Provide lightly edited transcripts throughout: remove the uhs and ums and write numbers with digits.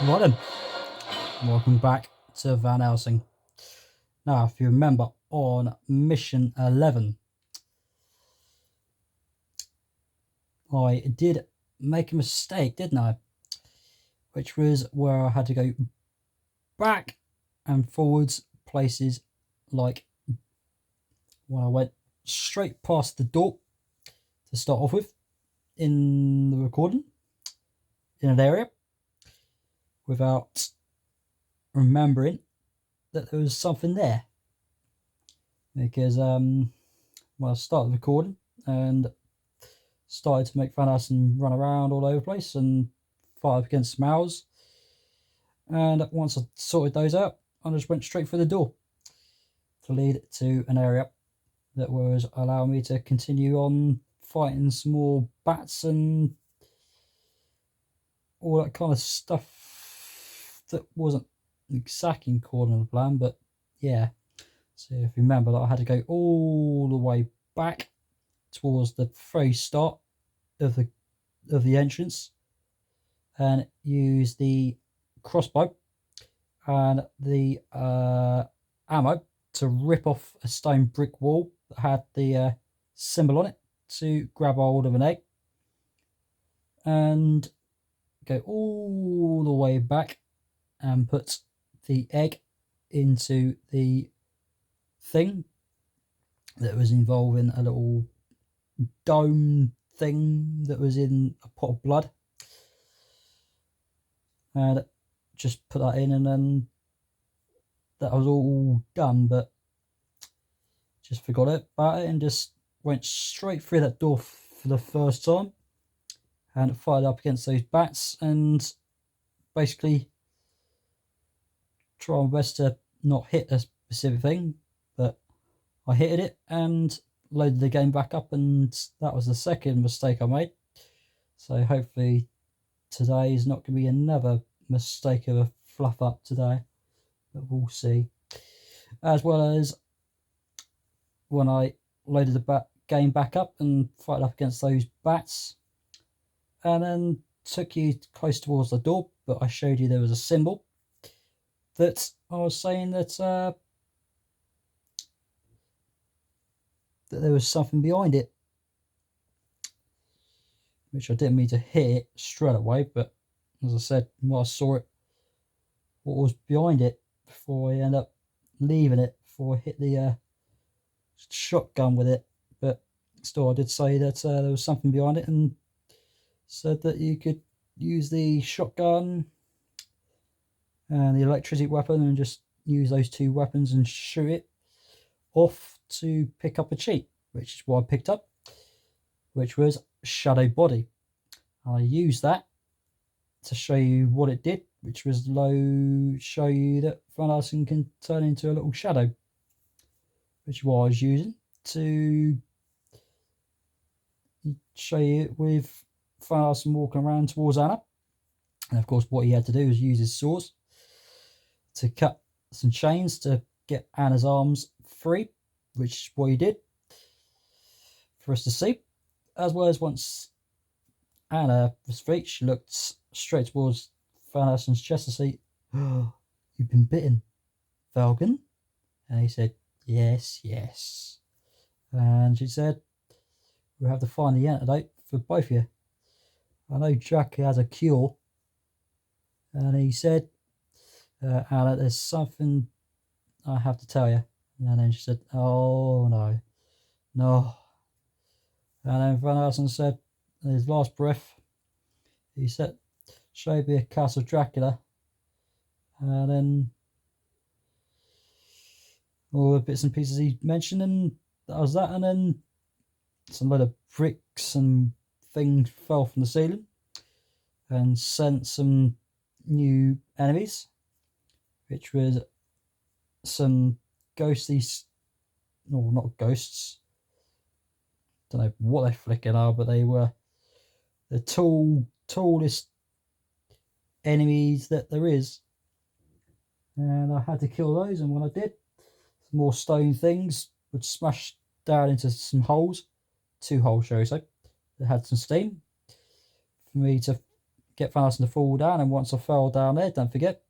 Right then, welcome back to Van Helsing. Now, if you remember on mission 11, I did make a mistake, didn't I? Which was where I had to go back and forwards places like when I went straight past the door to start off with in the recording in an area without remembering that there was something there. Because when I started recording and started to make fun of us and run around all over the place and fight up against some owls. And once I sorted those out, I just went straight for the door to lead to an area that was allowing me to continue on fighting some more bats and all that kind of stuff that wasn't exactly according to the plan, but yeah. So if you remember that I had to go all the way back towards the very start of the entrance and use the crossbow and the ammo to rip off a stone brick wall that had the symbol on it to grab hold of an egg and go all the way back and put the egg into the thing that was involving a little dome thing that was in a pot of blood, and just put that in, and then that was all done. But just forgot about it and just went straight through that door for the first time and fired up against those bats and basically try my best to not hit a specific thing, but I hit it and loaded the game back up, and that was the second mistake I made. So hopefully today is not going to be another mistake of a fluff up today, but we'll see. As well as when I loaded the game back up and fight up against those bats, and then took you close towards the door, but I showed you there was a symbol that I was saying that there was something behind it, which I didn't mean to hit straight away, but as I said, when I saw it, what was behind it before I end up leaving it, before I hit the shotgun with it. But still, I did say that there was something behind it and said that you could use the shotgun and the electricity weapon and just use those two weapons and shoot it off to pick up a cheat, which is what I picked up, which was Shadow Body. I used that to show you what it did, which was show you that Van Helsing can turn into a little shadow, which is what I was using to show you with Van Helsing walking around towards Anna. And of course, what he had to do was use his saws to cut some chains to get Anna's arms free, which is what he did for us to see. As well as once Anna was free, she looked straight towards Van Helsing's chest to say, "Oh, you've been bitten, Falcon?" And he said, "Yes, yes." And she said, "We'll have to find the antidote for both of you. I know Jack has a cure." And he said, "Anna, there's something I have to tell you." And then she said, "Oh, no, no." And then Van Helsing said, in his last breath, he said, "Showed me a Castle Dracula." And then all the bits and pieces he mentioned, and that was that. And then some load of bricks and things fell from the ceiling and sent some new enemies, which was some ghostly, no, not ghosts, don't know what they flicking are, but they were the tallest enemies that there is, and I had to kill those. And when I did, some more stone things would smash down into some holes, 2 holes shall we say, that had some steam for me to get Thanos to fall down, and once I fell down there, don't forget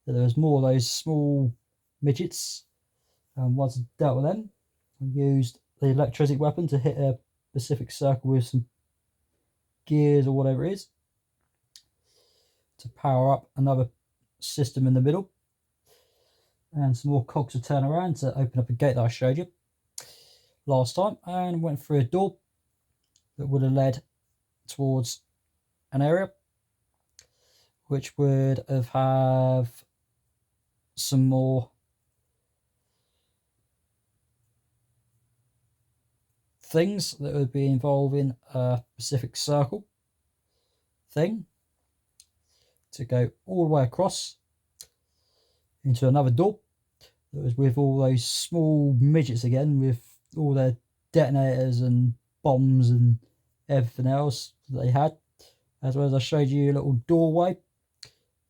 that there was more of those small midgets. And once I dealt with them, I used the electricity weapon to hit a specific circle with some gears or whatever it is to power up another system in the middle, and some more cogs to turn around to open up a gate that I showed you last time, and went through a door that would have led towards an area which would have some more things that would be involving a specific circle thing to go all the way across into another door that was with all those small midgets again, with all their detonators and bombs and everything else that they had, as well as I showed you a little doorway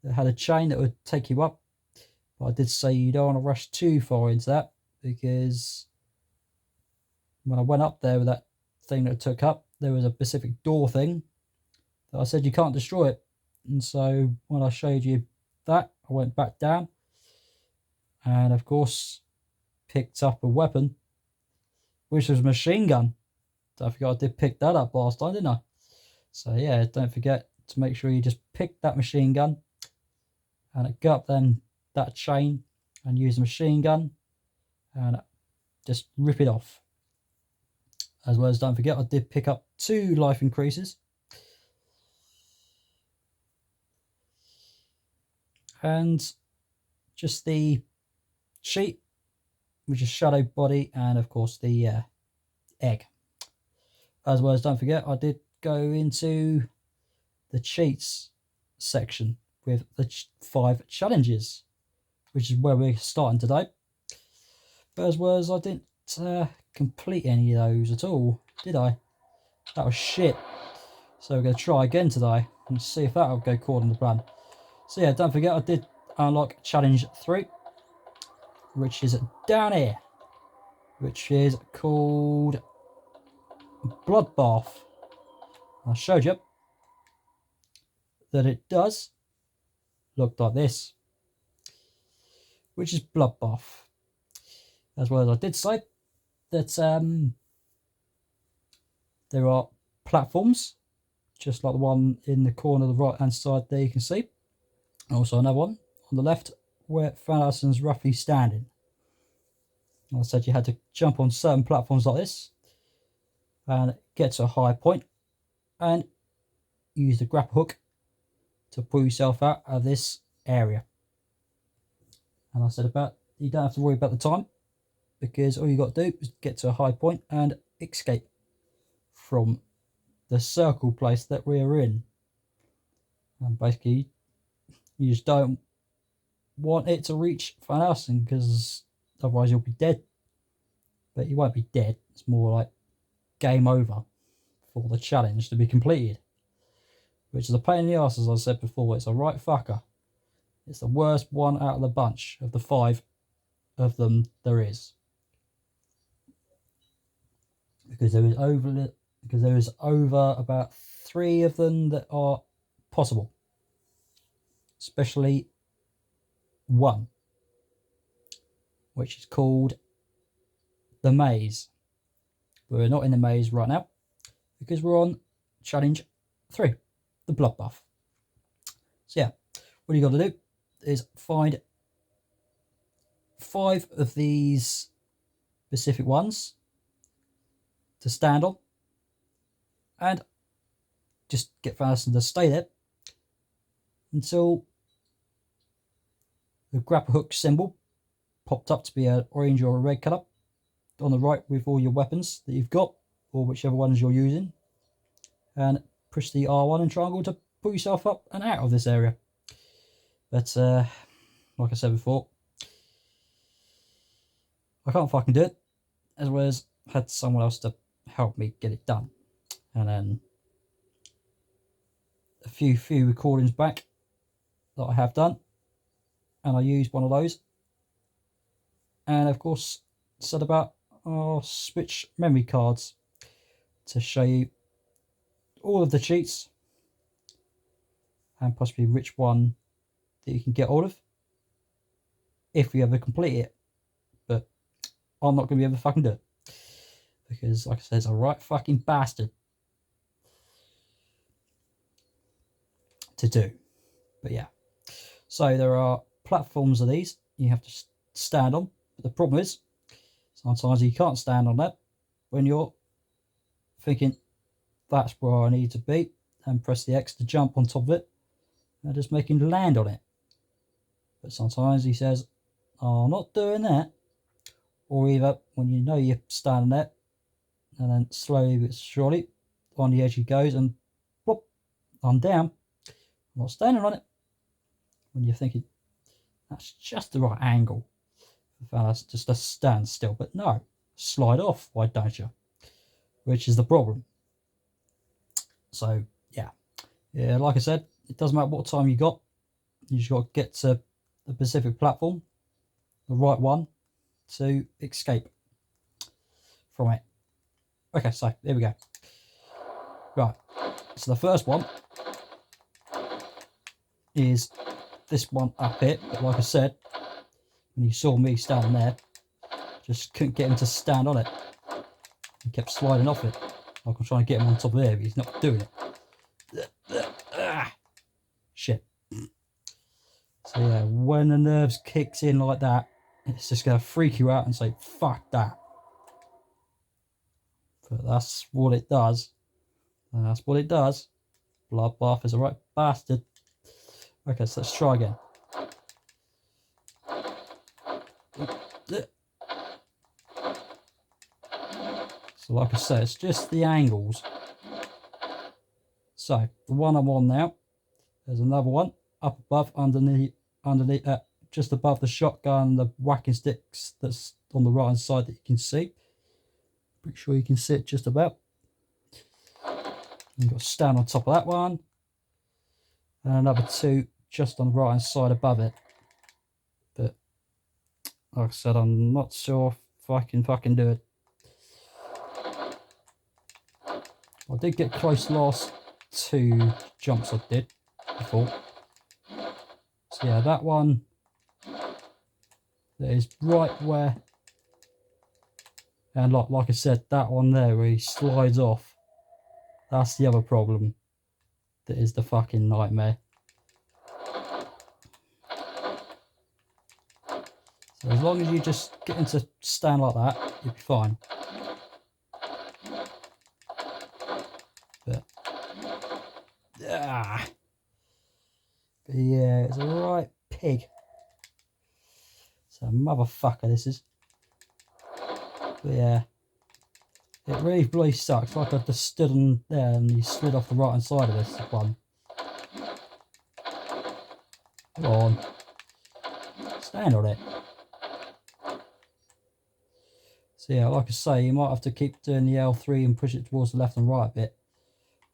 that had a chain that would take you up. But I did say you don't want to rush too far into that, because when I went up there with that thing that I took up, there was a specific door thing that I said you can't destroy it. And so when I showed you that, I went back down and of course picked up a weapon, which was a machine gun. I forgot I did pick that up last time, didn't I? So yeah, don't forget to make sure you just pick that machine gun and go up then that chain and use the machine gun and just rip it off. As well as, don't forget, I did pick up 2 life increases. And just the sheet, which is shadow body, and of course the egg. As well as, don't forget, I did go into the cheats section with the 5 challenges, which is where we're starting today. But as well as, I didn't complete any of those at all, did I? That was shit. So we're going to try again today and see if that'll go according to plan. So yeah, don't forget, I did unlock challenge 3, which is down here, which is called Bloodbath. I showed you that it does look like this, which is Bloodbath. As well as, I did say that there are platforms, just like the one in the corner of the right hand side there you can see. Also another one on the left where Thanos's roughly standing. I said you had to jump on certain platforms like this and get to a high point and use the grapple hook to pull yourself out of this area. And I said about you don't have to worry about the time, because all you got to do is get to a high point and escape from the circle place that we're in. And basically you just don't want it to reach Thanos, because otherwise you'll be dead. But you won't be dead, it's more like game over for the challenge to be completed, which is a pain in the arse. As I said before, it's a right fucker. It's the worst one out of the bunch of the 5 of them there is, because there is over about 3 of them that are possible, especially one which is called the maze. We're not in the maze right now because we're on challenge 3, the bloodbath. So yeah, what you got to do is find 5 of these specific ones to stand on and just get fastened to stay there until the grapple hook symbol popped up to be an orange or a red colour on the right with all your weapons that you've got, or whichever ones you're using, and push the R1 and triangle to pull yourself up and out of this area. But like I said before, I can't fucking do it, as well as had someone else to help me get it done. And then a few recordings back that I have done, and I used one of those, and of course said about switch memory cards to show you all of the cheats and possibly which one that you can get hold of if you ever complete it. But I'm not going to be able to fucking do it because, like I said, it's a right fucking bastard to do. But yeah, so there are platforms of these you have to stand on. But the problem is sometimes you can't stand on that when you're thinking that's where I need to be, and press the X to jump on top of it and just making land on it. But sometimes he says, oh, I'm not doing that. Or either when you know you're standing there, and then slowly but surely on the edge he goes and plop, I'm down. I'm not standing on it. When you're thinking that's just the right angle for us just to stand still, but no, slide off, why don't you? Which is the problem. So yeah, like I said, it doesn't matter what time you got. You just got to get to the Pacific platform, the right one, to escape from it. Okay, so here we go. Right, so the first one is this one up here. But like I said, when you saw me standing there, just couldn't get him to stand on it. He kept sliding off it. Like I'm trying to get him on top of there, but he's not doing it. Shit. So yeah, when the nerves kicks in like that, it's just going to freak you out and say, fuck that. But that's what it does. That's what it does. Bloodbath is a right bastard. Okay, so let's try again. So like I said, it's just the angles. So the one I'm on now, there's another one up above, underneath, just above the shotgun, the whacking sticks that's on the right hand side that you can see. Pretty sure you can see it just about. You've got to stand on top of that one, and another two just on the right hand side above it. But like I said, I'm not sure if I can fucking do it. I did get close last two jumps I did before. So yeah, that one that is right where, and like I said, that one there where he slides off, that's the other problem. That is the fucking nightmare. So as long as you just get him to stand like that, you'll be fine. But yeah, it's a right pig. It's a motherfucker, this is. But yeah, it really bloody sucks. Like I just stood on there and he slid off the right hand side of this one. Come on, stand on it. So yeah, like I say, you might have to keep doing the L3 and push it towards the left and right a bit,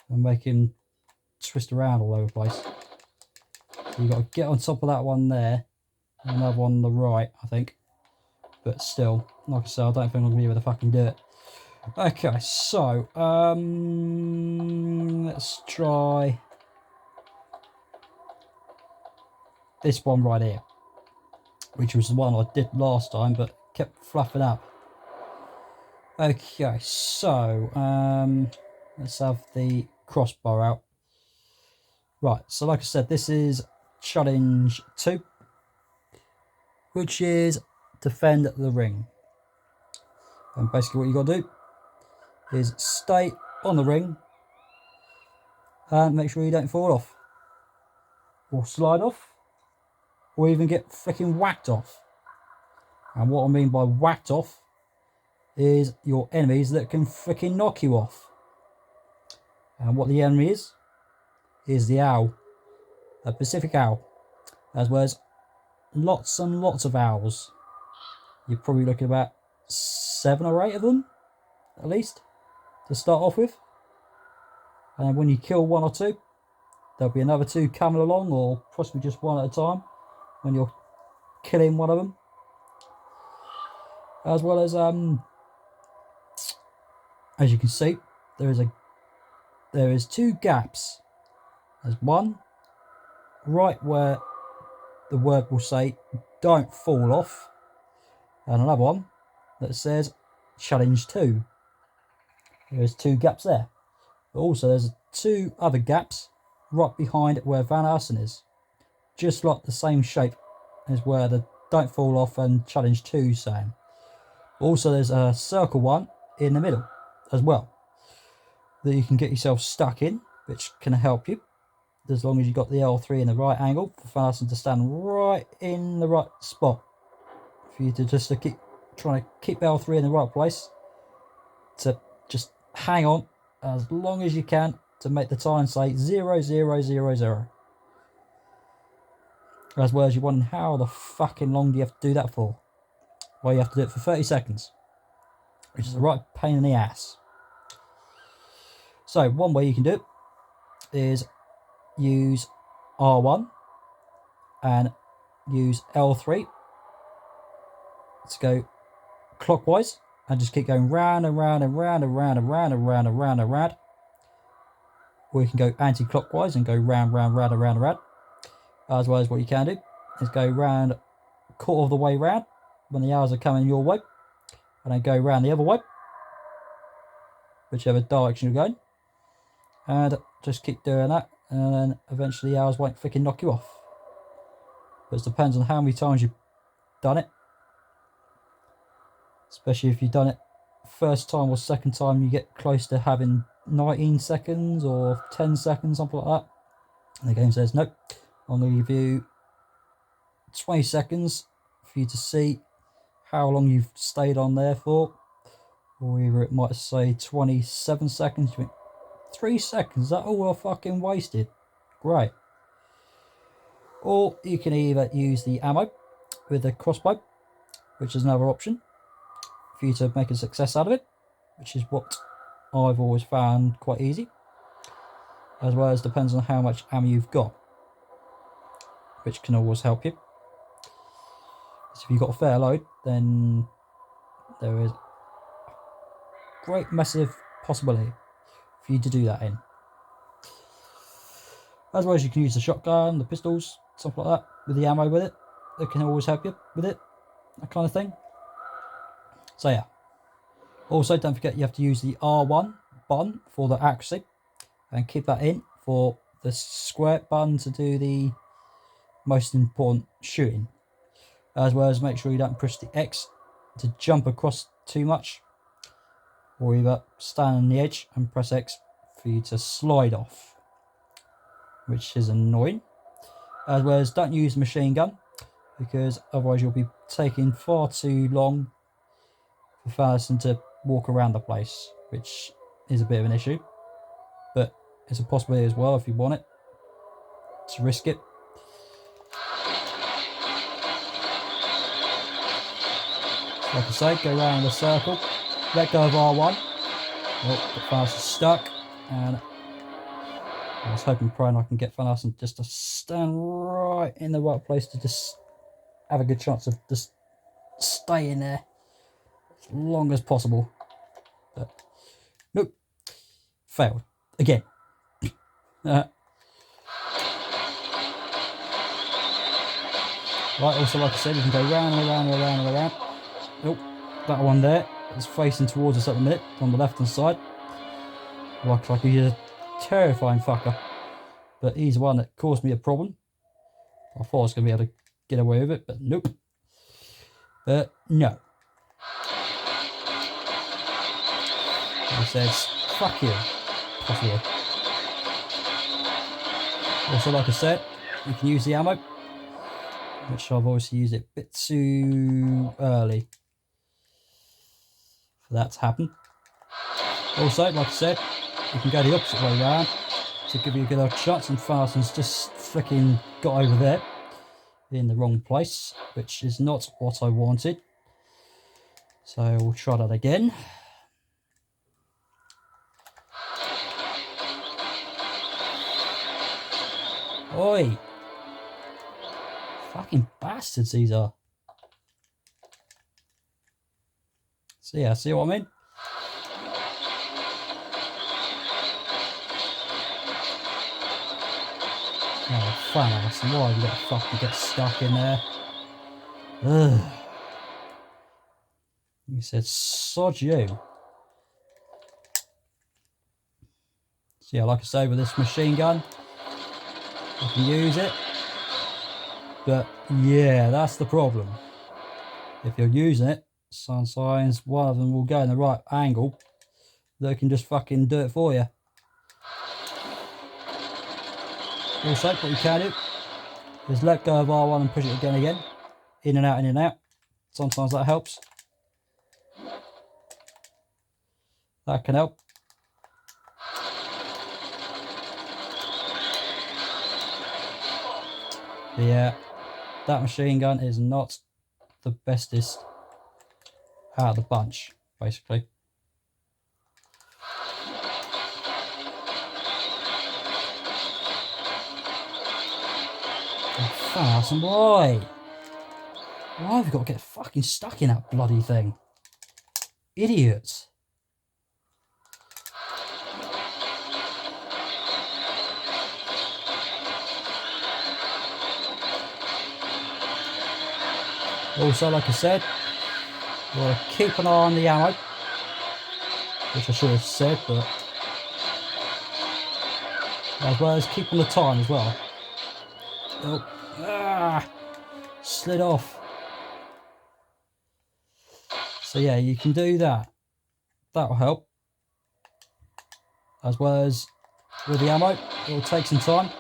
and make him twist around all over the place. So you've got to get on top of that one there, and another one on the right, I think. But still, like I say, I don't think I'm going to be able to fucking do it. Okay, so, let's try this one right here, which was the one I did last time, but kept fluffing up. Okay, so, let's have the crossbar out. Right, so like I said, this is challenge 2, which is defend the ring. And basically what you got to do is stay on the ring and make sure you don't fall off or slide off or even get freaking whacked off. And what I mean by whacked off is your enemies that can freaking knock you off. And what the enemy is the owl, a Pacific owl, as well as lots and lots of owls. You're probably looking at about 7 or 8 of them at least to start off with, and then when you kill 1 or 2, there'll be another 2 coming along, or possibly just 1 at a time when you're killing one of them. As well as you can see, there is 2 gaps. There's 1 right where the word will say don't fall off, and another one that says challenge 2. There's 2 gaps there. But also there's 2 other gaps right behind where Van Helsing is, just like the same shape as where the don't fall off and challenge 2 saying. Also there's a circle one in the middle as well that you can get yourself stuck in, which can help you as long as you've got the L3 in the right angle for Van Helsing to stand right in the right spot for you to just to keep trying to keep L3 in the right place, to just hang on as long as you can to make the time say 0000. As well as you're wondering how the fucking long do you have to do that for? Well, you have to do it for 30 seconds, which is a right pain in the ass. So one way you can do it is use R1 and use L3 to go clockwise and just keep going round and round and round and round and round and round and round and round. Or you can go anti-clockwise and go round, round, round and round and round. As well as what you can do is go round a quarter of the way round when the arrows are coming your way, and then go round the other way, whichever direction you're going, and just keep doing that, and then eventually the arrows won't freaking knock you off. But it depends on how many times you've done it, especially if you've done it first time or second time, you get close to having 19 seconds or 10 seconds, something like that, and the game says nope, I'm going to give you 20 seconds for you to see how long you've stayed on there for, or either it might say 27 seconds. You think 3 seconds, that all I fucking wasted? Great. Or you can either use the ammo with the crossbow, which is another option for you to make a success out of it, which is what I've always found quite easy, as well as depends on how much ammo you've got, which can always help you. So if you've got a fair load, then there is great massive possibility for you to do that in. As well as you can use the shotgun, the pistols, stuff like that, with the ammo with it. That can always help you with it, that kind of thing. So yeah. Also, don't forget you have to use the R1 button for the accuracy, and keep that in for the square button to do the most important shooting. As well as make sure you don't push the X to jump across too much, or either stand on the edge and press X for you to slide off, which is annoying. As well as don't use the machine gun, because otherwise you'll be taking far too long for Ferguson to walk around the place, which is a bit of an issue, but it's a possibility as well if you want it to risk it. Like I say, go around in a circle, let go of R1. Oh, the Van Helsing's stuck, and I was hoping praying I can get Van Helsing just to stand right in the right place to just have a good chance of just stay in there as long as possible. But nope, failed again. Right, also like I said, you can go round and around and around and around. Nope, that one there is facing towards us at the minute on the left hand side. Looks like he's a terrifying fucker, but he's the one that caused me a problem. I thought I was going to be able to get away with it, but nope. But no. He says, fuck you. Possibly. Also, like I said, you can use the ammo, which I've obviously used it a bit too early for that to happen. Also, like I said, you can go the opposite way around to give you a good old chance, and Van Helsing's just freaking got over there in the wrong place, which is not what I wanted. So we'll try that again. Oi! Fucking bastards these are. So yeah, see what I mean? Oh, fan ass. Why have you got to fucking get stuck in there? Ugh. He said, sod you. So yeah, like I say, with this machine gun, you can use it. But yeah, that's the problem. If you're using it, sometimes one of them will go in the right angle that can just fucking do it for you. Also, what you can do is let go of R1 and push it again. In and out, in and out. Sometimes that helps. That can help. But yeah, that machine gun is not the bestest out of the bunch, basically. Oh, fast and why? Why have we got to get fucking stuck in that bloody thing? Idiots. Also, like I said, you want to keep an eye on the ammo, which I should have said, but as well as keep on the time as well. Oh, slid off. So yeah, you can do that. That'll help. As well as with the ammo, it will take some time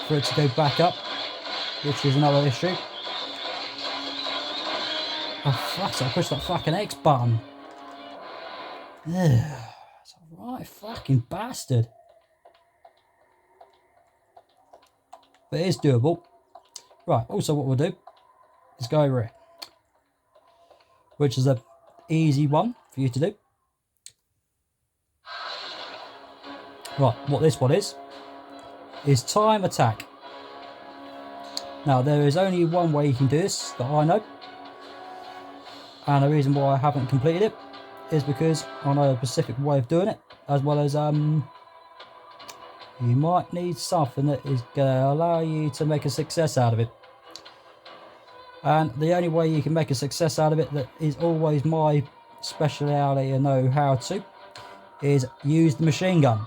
for it to go back up, which is another issue. Oh fuck, I pushed that fucking X button. Ugh, it's a right fucking bastard. But it is doable. Right, also what we'll do is go over here, which is an easy one for you to do. Right, what this one is time attack. Now, there is only one way you can do this that I know. And the reason why I haven't completed it is because I know a specific way of doing it, as well as you might need something that is going to allow you to make a success out of it. And the only way you can make a success out of it, that is always my speciality and know how to, is use the machine gun.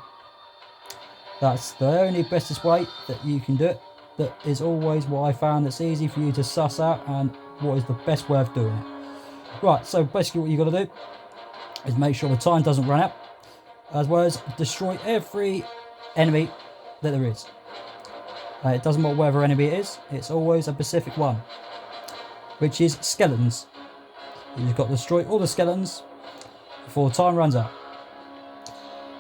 That's the only bestest way that you can do it. That is always what I found that's easy for you to suss out and what is the best way of doing it. Right, so basically what you've got to do is make sure the time doesn't run out, as well as destroy every enemy that there is. It doesn't matter whether enemy it is, it's always a specific one, which is skeletons. You've got to destroy all the skeletons before time runs out.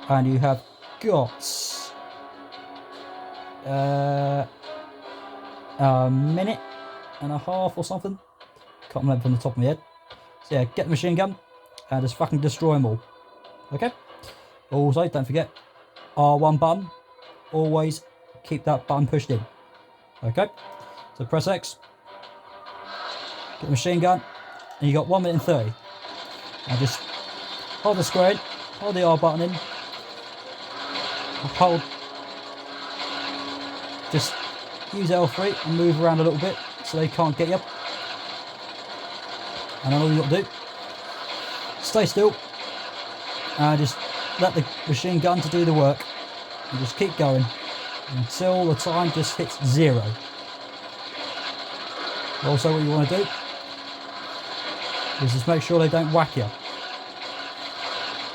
And you have got a minute and a half or something. Can't remember from the top of my head. So yeah, get the machine gun and just fucking destroy them all. Okay? Also, don't forget R1 button. Always keep that button pushed in. Okay? So press X. Get the machine gun. And you got 1 minute and 30. And just hold the square in. Hold the R button in. Hold. Just use L3 and move around a little bit so they can't get you. And then all you got to do, stay still and just let the machine gun to do the work, and just keep going until the time just hits 0. Also, what you want to do is just make sure they don't whack you.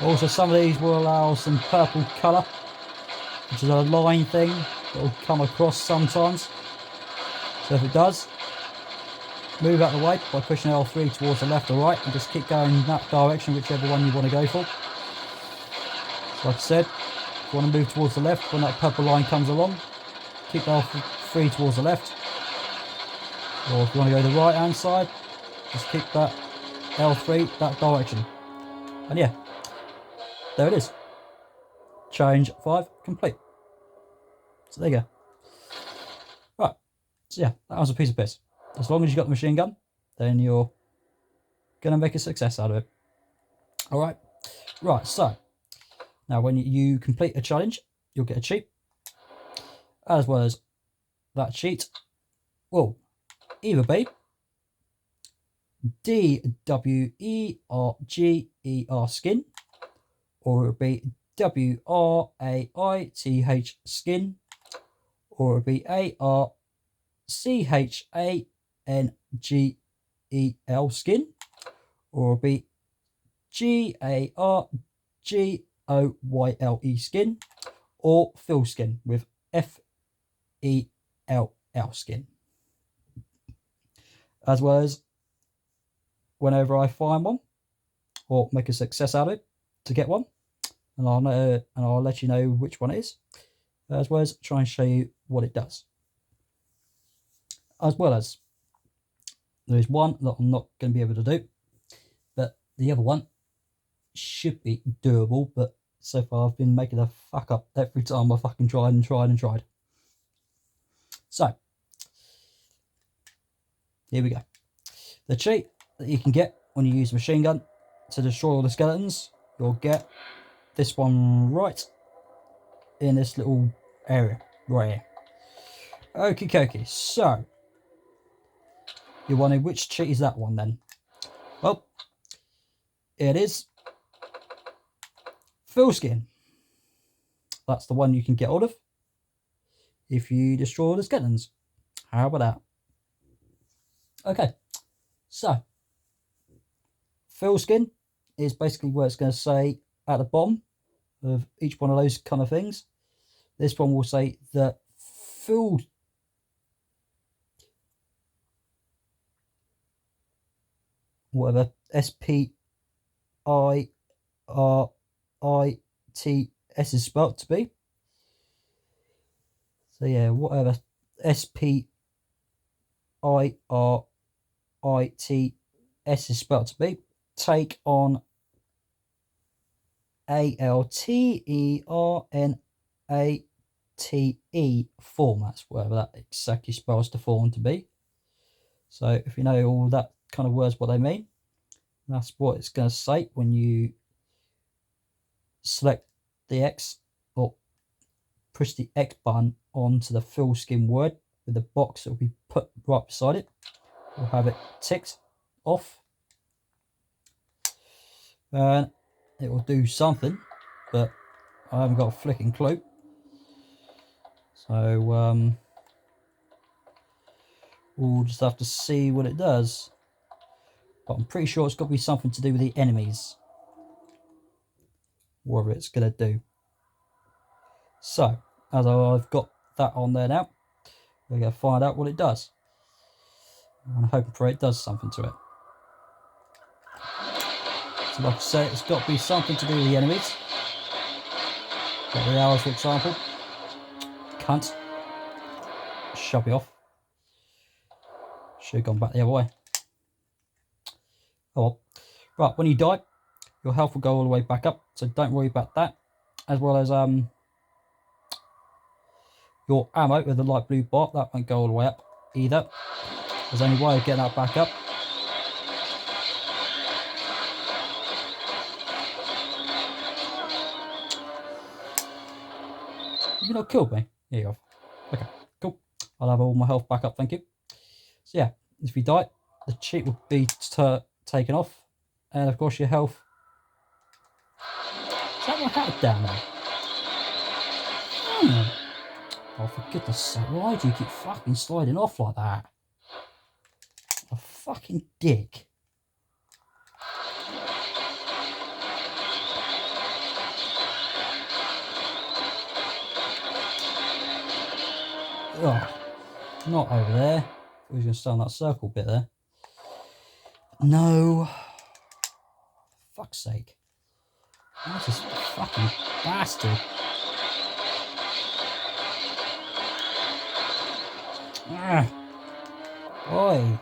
Also, some of these will allow some purple colour, which is a line thing that will come across sometimes. So if it does, move out of the way by pushing L3 towards the left or right, and just keep going in that direction, whichever one you want to go for. So like I said, if you want to move towards the left, when that purple line comes along, keep L3 towards the left. Or if you want to go to the right hand side, just keep that L3 that direction. And yeah, there it is. Challenge 5 complete. So there you go. Right, so yeah, that was a piece of piss. As long as you got the machine gun, then you're going to make a success out of it. Alright, right, so now when you complete a challenge, you'll get a cheat, as well as that cheat will either be DWERGER skin, or it will be WRAITH skin, or it will be ARCHANGEL skin, or it will be GARGOYLE skin, or fill skin with FELL skin. As well as whenever I find one or make a success out of it to get one, and I'll let you know which one it is, as well as try and show you what it does. As well as there is one that I'm not going to be able to do, but the other one should be doable, but so far I've been making a fuck up every time I fucking tried. So here we go. The cheat that you can get when you use a machine gun to destroy all the skeletons, you'll get this one right in this little area right here. Okie dokie. So you're wondering which cheat is that one then? Well, it is fill skin. That's the one you can get hold of if you destroy all the skeletons. How about that? Okay, so fill skin is basically where it's going to say at the bottom of each one of those kind of things. This one will say the filled whatever SPIRITS is spelled to be. So yeah, whatever SPIRITS is spelled to be. Take on ALTERNATE form. That's whatever that exactly spells the form to be. So if you know all that kind of words, what they mean, that's what it's going to say when you select the X or push the X button onto the fill skin word with the box that will be put right beside it. We'll have it ticked off, and it will do something, but I haven't got a flicking clue. So we'll just have to see what it does. But I'm pretty sure it's got to be something to do with the enemies, whatever it's going to do. So as I've got that on there now, we're going to find out what it does. I'm hoping for it does something to it. So like I say, it's got to be something to do with the enemies. Got the arrows, for example. Cunt. Shove it off. Should have gone back the other way. Oh well. Right, when you die, your health will go all the way back up, so don't worry about that. As well as your ammo with the light blue bar, that won't go all the way up either. There's only way of getting that back up. Have you not killed me? Here you go. Okay, cool. I'll have all my health back up, thank you. So yeah, if you die, the cheat will be taken off. And of course your health. Is that my hat down there? Oh, for goodness sake, why do you keep fucking sliding off like that? A fucking dick. Oh, not over there. We're going to stay on that circle bit there. No. For fuck's sake. That's just a fucking bastard. Ah. Oi.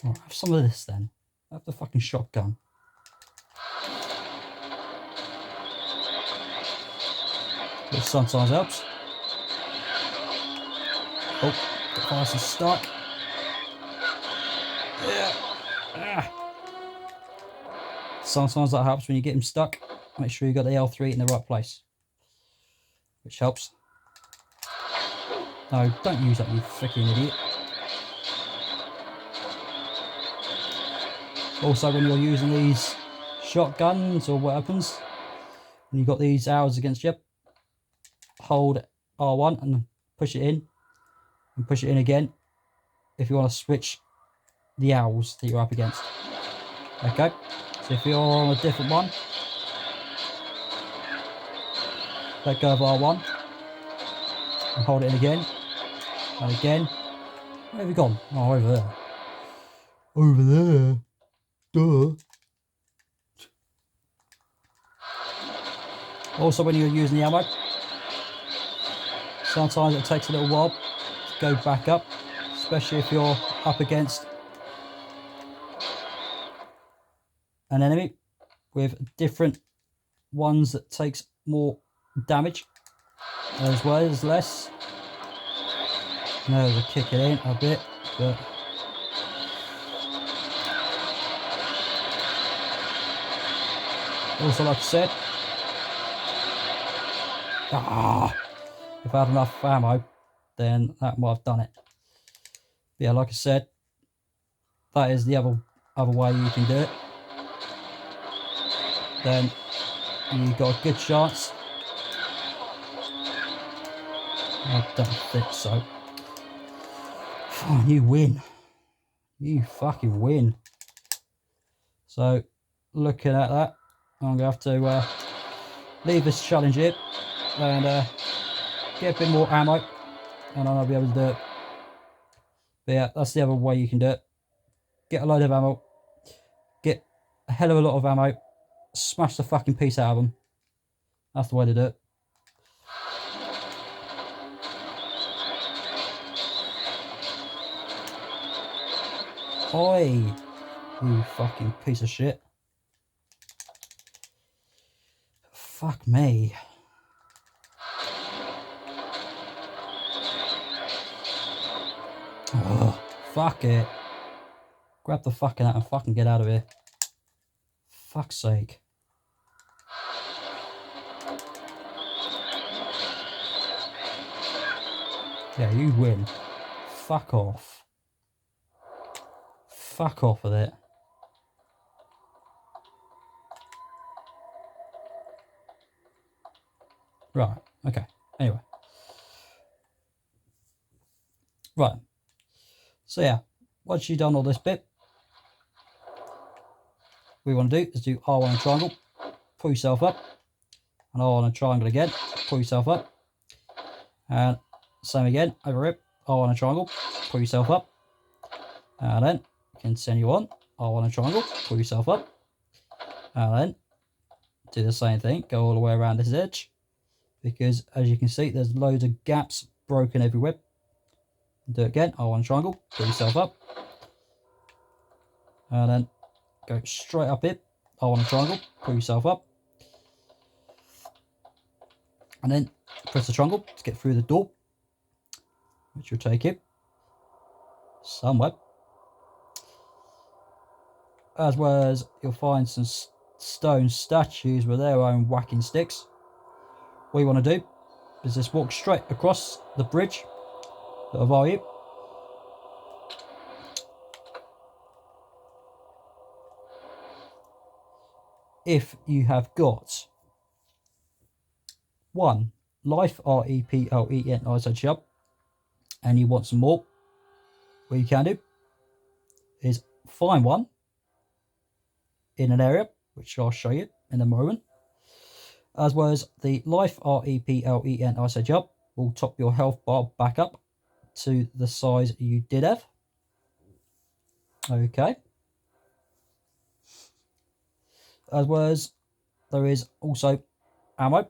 Oh, have some of this then. Have the fucking shotgun. Which sometimes helps. Oh, get fast and stuck. Yeah. Ah. Sometimes that helps when you get him stuck. Make sure you got the L3 in the right place. which helps. No, don't use that, you freaking idiot. Also, when you're using these shotguns or weapons, and you've got these arrows against you, hold R1 and push it in, and push it in again if you want to switch the arrows that you're up against. Okay, so if you're on a different one, let go of R1 and hold it in again and again. Where have you gone? Oh, over there. Over there. Duh. Also, when you're using the ammo, sometimes it takes a little while to go back up, especially if you're up against an enemy with different ones that takes more damage as well as less. No, we'll kick it in a bit, but also, like I said, if I had enough ammo, then that might have done it. But yeah, like I said, that is the other way you can do it. Then you've got a good chance. I don't think so. Oh, you win. You fucking win. So, looking at that, I'm going to have to leave this challenge here and get a bit more ammo, and I'll be able to do it. But yeah, that's the other way you can do it. Get a load of ammo, get a hell of a lot of ammo, smash the fucking piece out of them. That's the way to do it. Oi, you fucking piece of shit. Fuck me. Oh, fuck it. Grab the fucking out and fucking get out of here. Fuck's sake. Yeah, you win. Fuck off. Fuck off with it. Right, okay. Anyway. Right. So yeah, once you've done all this bit, what we want to do is do R1 and triangle, pull yourself up, and R1 and triangle again, pull yourself up, and same again, over it, R1 and triangle, pull yourself up, and then continue on, R1 and triangle, pull yourself up, and then do the same thing, go all the way around this edge, because as you can see, there's loads of gaps broken everywhere. Do it again, R1 triangle, pull yourself up, and then go straight up it, R1 triangle, pull yourself up, and then press the triangle to get through the door, which will take you somewhere. As well as you'll find some stone statues with their own whacking sticks. What you want to do is just walk straight across the bridge above you. If you have got 1 life, REPLEN, and you want some more, what you can do is find one in an area, which I'll show you in a moment, as well as the life, REPLEN, will top your health bar back up to the size you did have. Okay. As well as there is also ammo,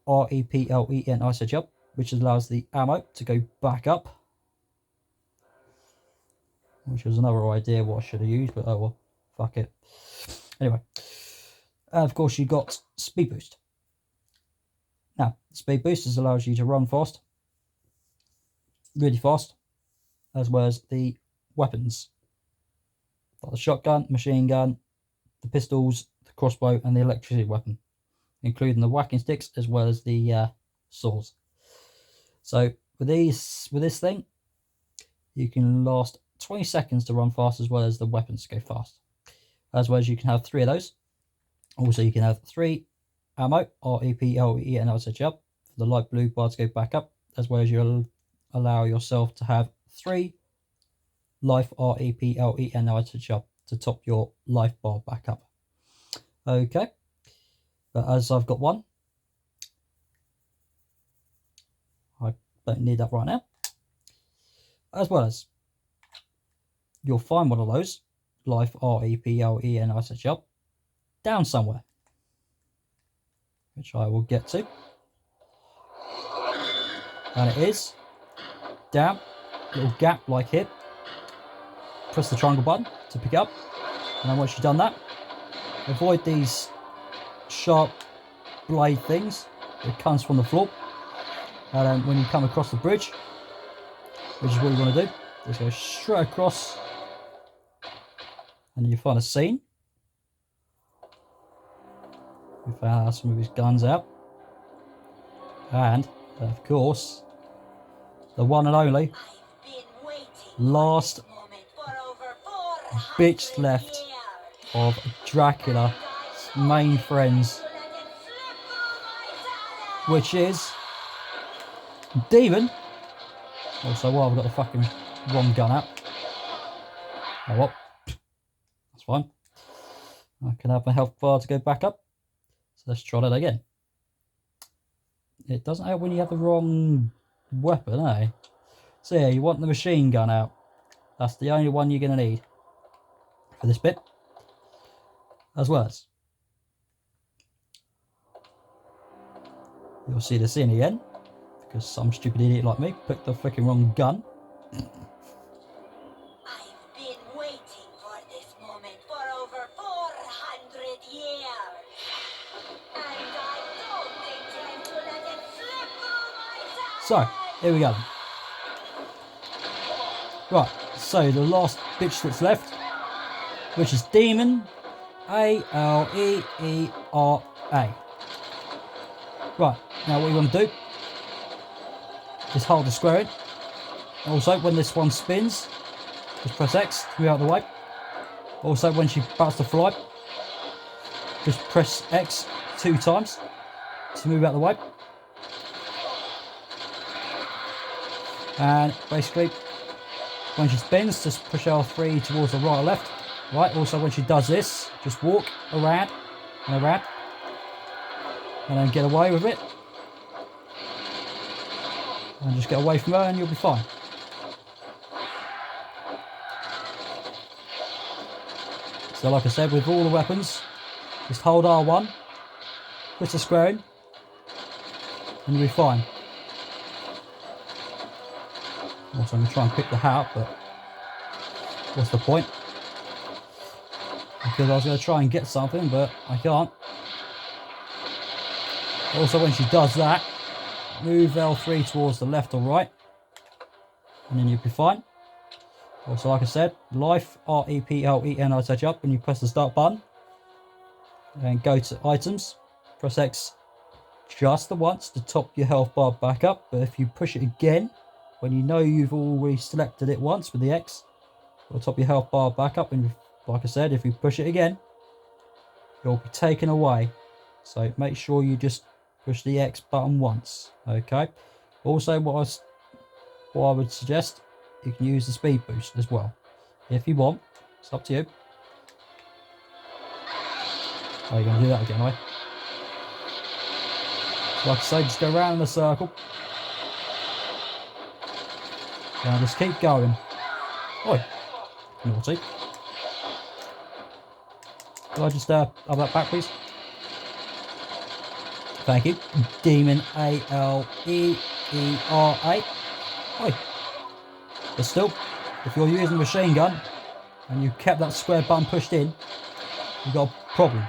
REPLEN, which allows the ammo to go back up, which was another idea what I should have used, but oh well, fuck it. Anyway, and of course you got speed boost. Now, speed boosters allows you to run fast, really fast, as well as the weapons, like the shotgun, machine gun, the pistols, the crossbow, and the electricity weapon, including the whacking sticks as well as the saws. So with this thing, you can last 20 seconds to run fast, as well as the weapons go fast. As well as you can have 3 of those. Also, you can have 3 ammo, REPLE, and I'll set you up for the light blue bar to go back up, as well as you'll allow yourself to have 3 life, REPLE, and I'll set you up to top your life bar back up. Okay, but as I've got 1, I don't need that right now. As well as you'll find one of those life, REPLE, and I'll set you up down somewhere, which I will get to. And it is down, little gap like here. Press the triangle button to pick it up, and then once you've done that, avoid these sharp blade things that comes from the floor. And then when you come across the bridge, which is what you want to do, just go straight across, and then you find a scene. We found some of his guns out, and of course, the one and only last bitch left of Dracula's main friends, which is Demon. Also, well, I've got the fucking wrong gun out. Oh well, that's fine. I can have my health bar to go back up. So let's try that again. It doesn't help when you have the wrong weapon, eh? So yeah, you want the machine gun out. That's the only one you're going to need for this bit. As well as you'll see the scene again, because some stupid idiot like me picked the freaking wrong gun. I've been waiting for this moment for over 400 years. And I don't intend to let it slip through my So, time. here we go. Right, so the last bitch that's left, which is Demon, ALEERA. Right, now what you want to do is hold the square in. Also, when this one spins, just press X to move out of the way. Also, when she starts to fly, just press X 2 times to move out of the way. And basically, when she spins, just push L3 towards the right or left. Right, also when she does this, just walk around and around, and then get away with it. And just get away from her and you'll be fine. So like I said, with all the weapons, just hold R1, push the square in, and you'll be fine. Also, I'm going to try and pick the hat up, but what's the point? Because I was going to try and get something, but I can't. Also, when she does that, move L3 towards the left or right, and then you'll be fine. Also, like I said, life, REPLE, I touch up when you press the start button. And go to items, press X just the once to top your health bar back up. But if you push it again, when you know you've already selected it once with the X, it'll top your health bar back up. And like I said, if you push it again, it'll be taken away. So make sure you just push the X button once. Okay. Also, what I would suggest, you can use the speed boost as well if you want. It's up to you. Oh, you're going to do that again, right? So like I say, just go around in a circle. And just keep going. Oi, naughty. Could I just have that back, please? Thank you. Demon, ALEERA. Oi. But still, if you're using a machine gun and you kept that square button pushed in, you've got a problem.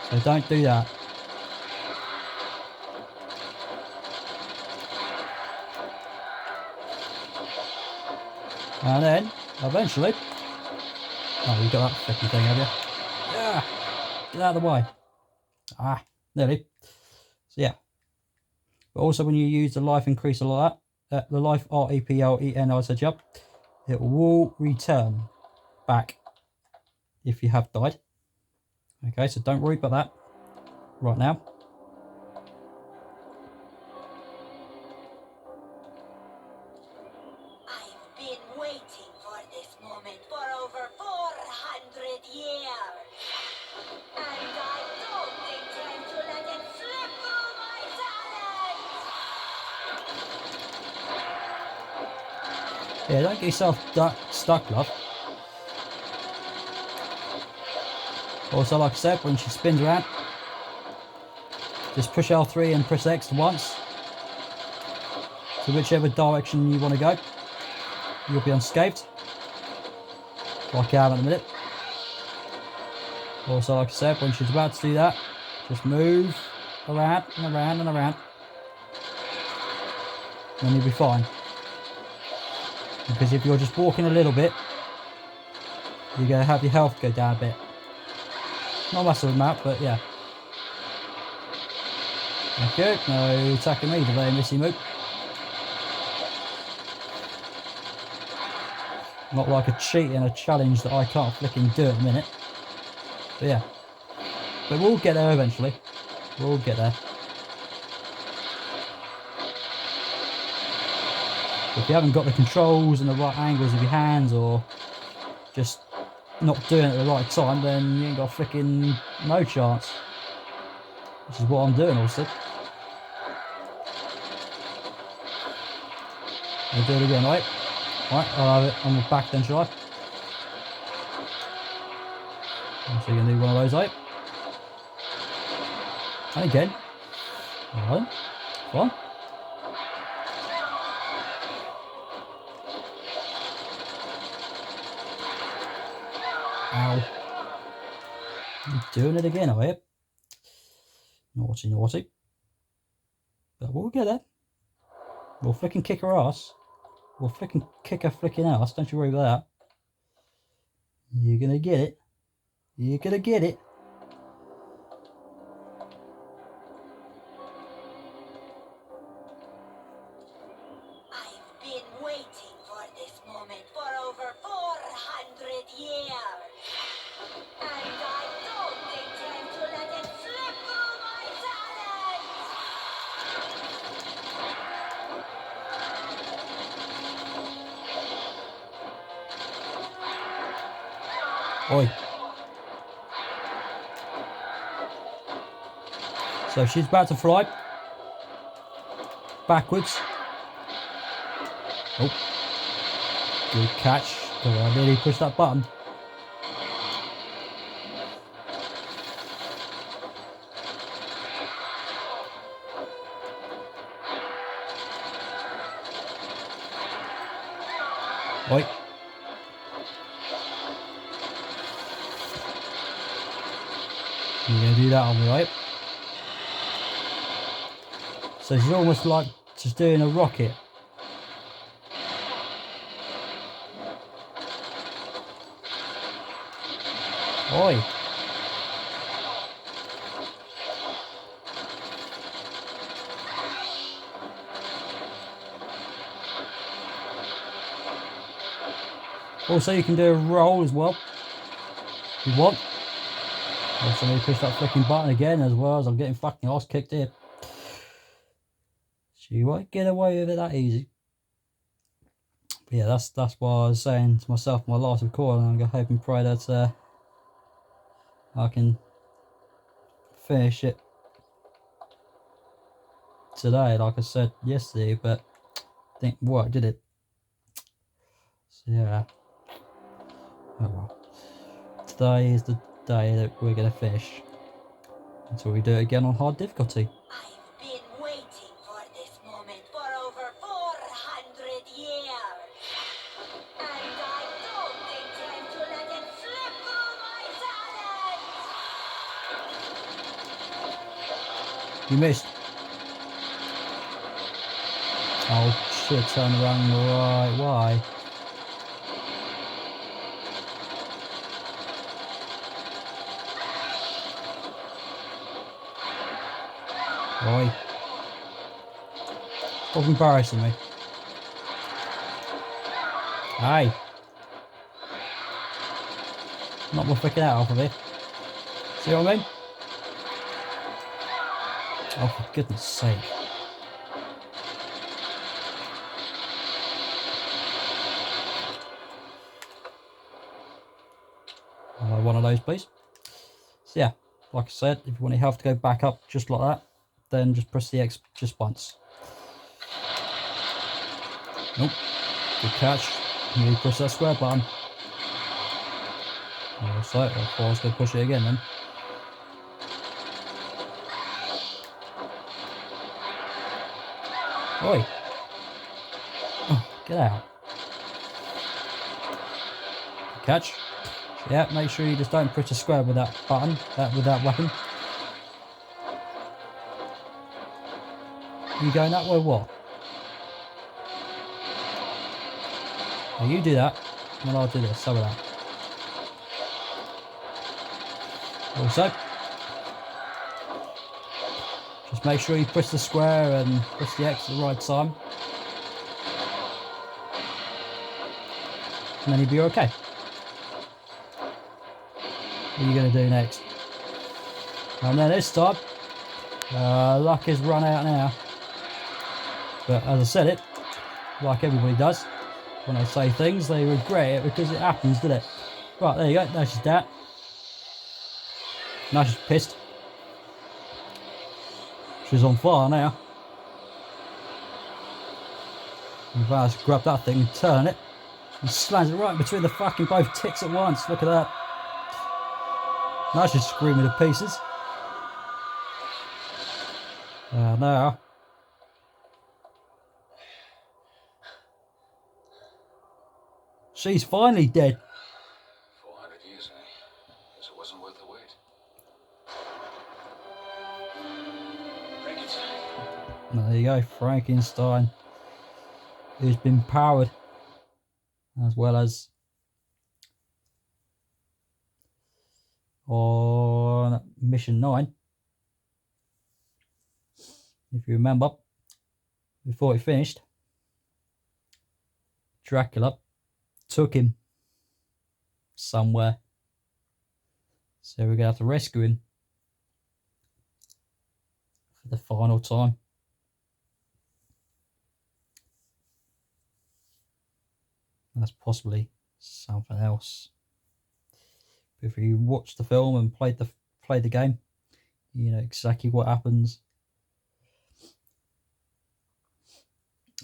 So don't do that. And then, eventually... Oh, you got that freaking thing, have you? Yeah! Get out of the way. Ah, nearly. So yeah. But also when you use the life increaser like that, the life REPLEN I said up, it will return back if you have died. Okay, so don't worry about that right now. I've been waiting for this moment for over 400 years. And I don't intend to let it slip through my talons! Yeah, don't get yourself stuck, love. Also, like I said, when she spins around, just push L3 and press X once to whichever direction you want to go. You'll be unscathed, like I am at the minute. Also, like I said, when she's about to do that, just move around and around and around, and you'll be fine. Because if you're just walking a little bit, you're going to have your health go down a bit. Not a massive amount, but yeah. Okay, no attacking me today, Missy Moot. Not like a cheat in a challenge that I can't flicking do at the minute. But yeah. But we'll get there eventually. We'll get there. If you haven't got the controls and the right angles of your hands, or just not doing it at the right time, then you ain't got flicking no chance. Which is what I'm doing also. I'll do it again, right? Right, I'll have it on the back then, shall I? So you're going to do one of those, right? And again. Alright. Fine. Ow. You're doing it again, are you? Naughty, naughty. But we'll get there. We'll flicking kick her ass. We'll flicking kick her flicking ass. Don't you worry about that. You're going to get it. You're going to get it. I've been waiting for this moment for over 400 years. And I don't intend to let it slip through my talons! Oi. So she's about to fly. Backwards. Oh. Good catch. I nearly pushed that button. Oi. You're going to do that on me, right? So she's almost like just doing a rocket. Oi. Also, you can do a roll as well, if you want. Also, need to push that flicking button again, as well as I'm getting fucking ass kicked here. She won't get away with it that easy. But yeah, that's what I was saying to myself in my last recording. I'm hoping and pray that I can finish it today, like I said yesterday, but didn't work, did it? So yeah. Oh well. Today is the day that we're going to finish. Until we do it again on hard difficulty. I've been waiting for this moment for over 400 years. And I don't intend to let it slip through my talons! You missed. Oh shit, turn around the right way. Oi. Stop embarrassing me. Hey. Knock my freaking out off of it. See what I mean? Oh, for goodness sake. One of those, please. So yeah, like I said, if you want your health to go back up just like that, then just press the X just once. Nope. Good catch. You press that square button. Also, I thought I was going to push it again then. Oi. Oh, get out. Good catch. Yeah, make sure you just don't press a square with that button, with that weapon. You going that way or what? Now you do that, and I'll do this, some of that. Also, just make sure you press the square and press the X at the right time. And then you'll be okay. What are you going to do next? And then this time, luck has run out now. But as I said it, like everybody does, when I say things, they regret it because it happens, doesn't it? Right, there you go. Now she's down. Now she's pissed. She's on fire now. You've managed to grab that thing and turn it. And slams it right between the fucking both tits at once. Look at that. Now she's screaming to pieces. Now. She's finally dead. 400 years, eh? Guess it wasn't worth the wait. Frankenstein. There you go, Frankenstein. Who's been powered. As well as on mission 9. If you remember, before it finished, Dracula took him somewhere. So we're going to have to rescue him for the final time. That's possibly something else. But if you watch the film and played the game, you know exactly what happens.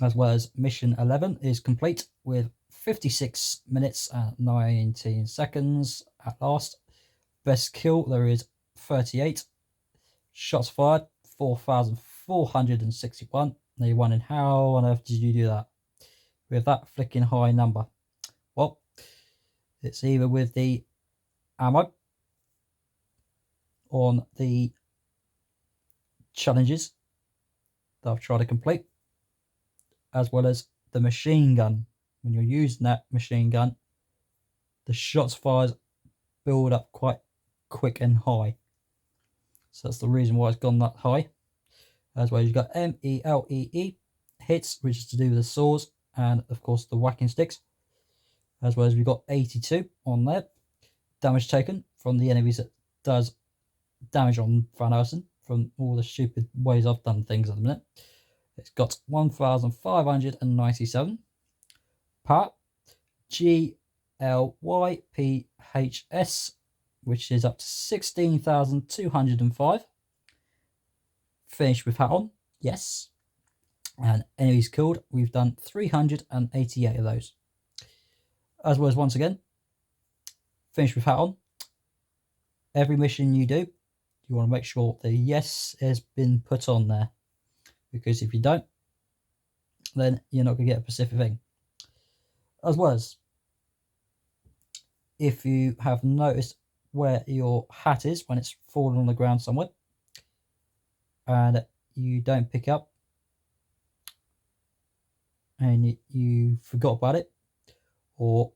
As well as mission 11 is complete with 56 minutes and 19 seconds at last. Best kill, there is 38. Shots fired, 4,461. Now you're wondering, how on earth did you do that with that flicking high number? Well, it's either with the ammo on the challenges that I've tried to complete, as well as the machine gun. When you're using that machine gun, the shots fired build up quite quick and high. So that's the reason why it's gone that high. As well as you've got MELEE hits, which is to do with the saws and of course the whacking sticks. As well as we've got 82 on there. Damage taken from the enemies that does damage on Van Helsing from all the stupid ways I've done things at the minute. It's got 1,597. Part GLYPHS, which is up to 16,205. Finished with hat on, yes. And enemies killed, we've done 388 of those. As well as, once again, finished with hat on. Every mission you do, you want to make sure the yes has been put on there. Because if you don't, then you're not going to get a specific thing. As well as, if you have noticed where your hat is when it's fallen on the ground somewhere, and you don't pick up, and you forgot about it, or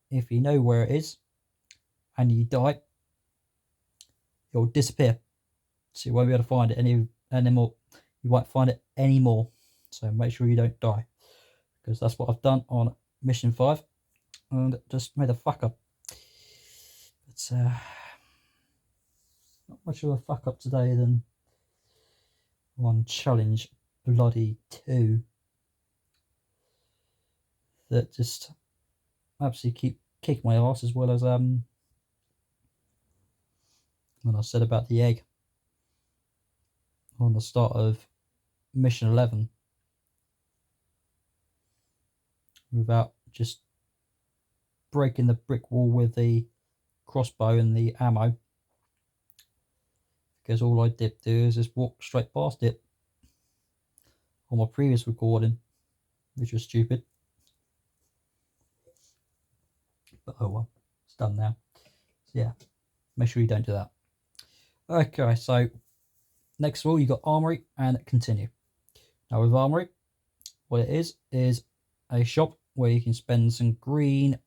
if you know where it is, and you die, it'll disappear. So you won't be able to find it anymore. You won't find it anymore. So make sure you don't die, because that's what I've done on mission 5 and just made a fuck up. It's not much of a fuck up today than on challenge bloody 2 that just absolutely keep kicking my ass, as well as when I said about the egg on the start of mission 11, without just breaking the brick wall with the crossbow and the ammo, because all I did do is just walk straight past it on my previous recording, which was stupid. But oh well, it's done now. So yeah, make sure you don't do that. Okay, so next of all, you got armory and continue. Now with armory, what it is a shop where you can spend some green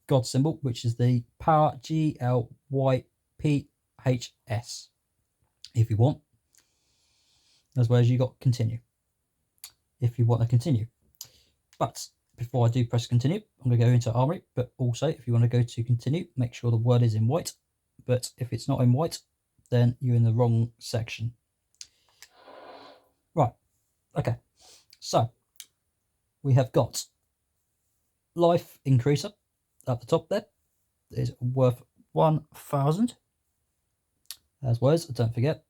god symbol, which is the power GLYPHS, if you want, as well as you got continue if you want to continue. But before I do press continue, I'm going to go into armory. But also, if you want to go to continue, make sure the word is in white. But if it's not in white, then you're in the wrong section. Right, okay, so we have got life increaser at the top there. Is worth 1,000. As well as, don't forget,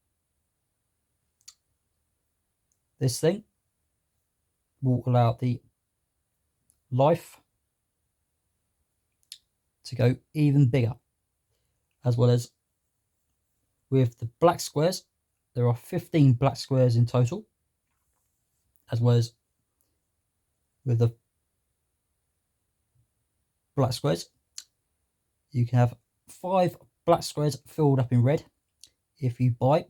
this thing will allow the life to go even bigger. As well as with the black squares, there are 15 black squares in total. As well as with the black squares, you can have 5 black squares filled up in red if you buy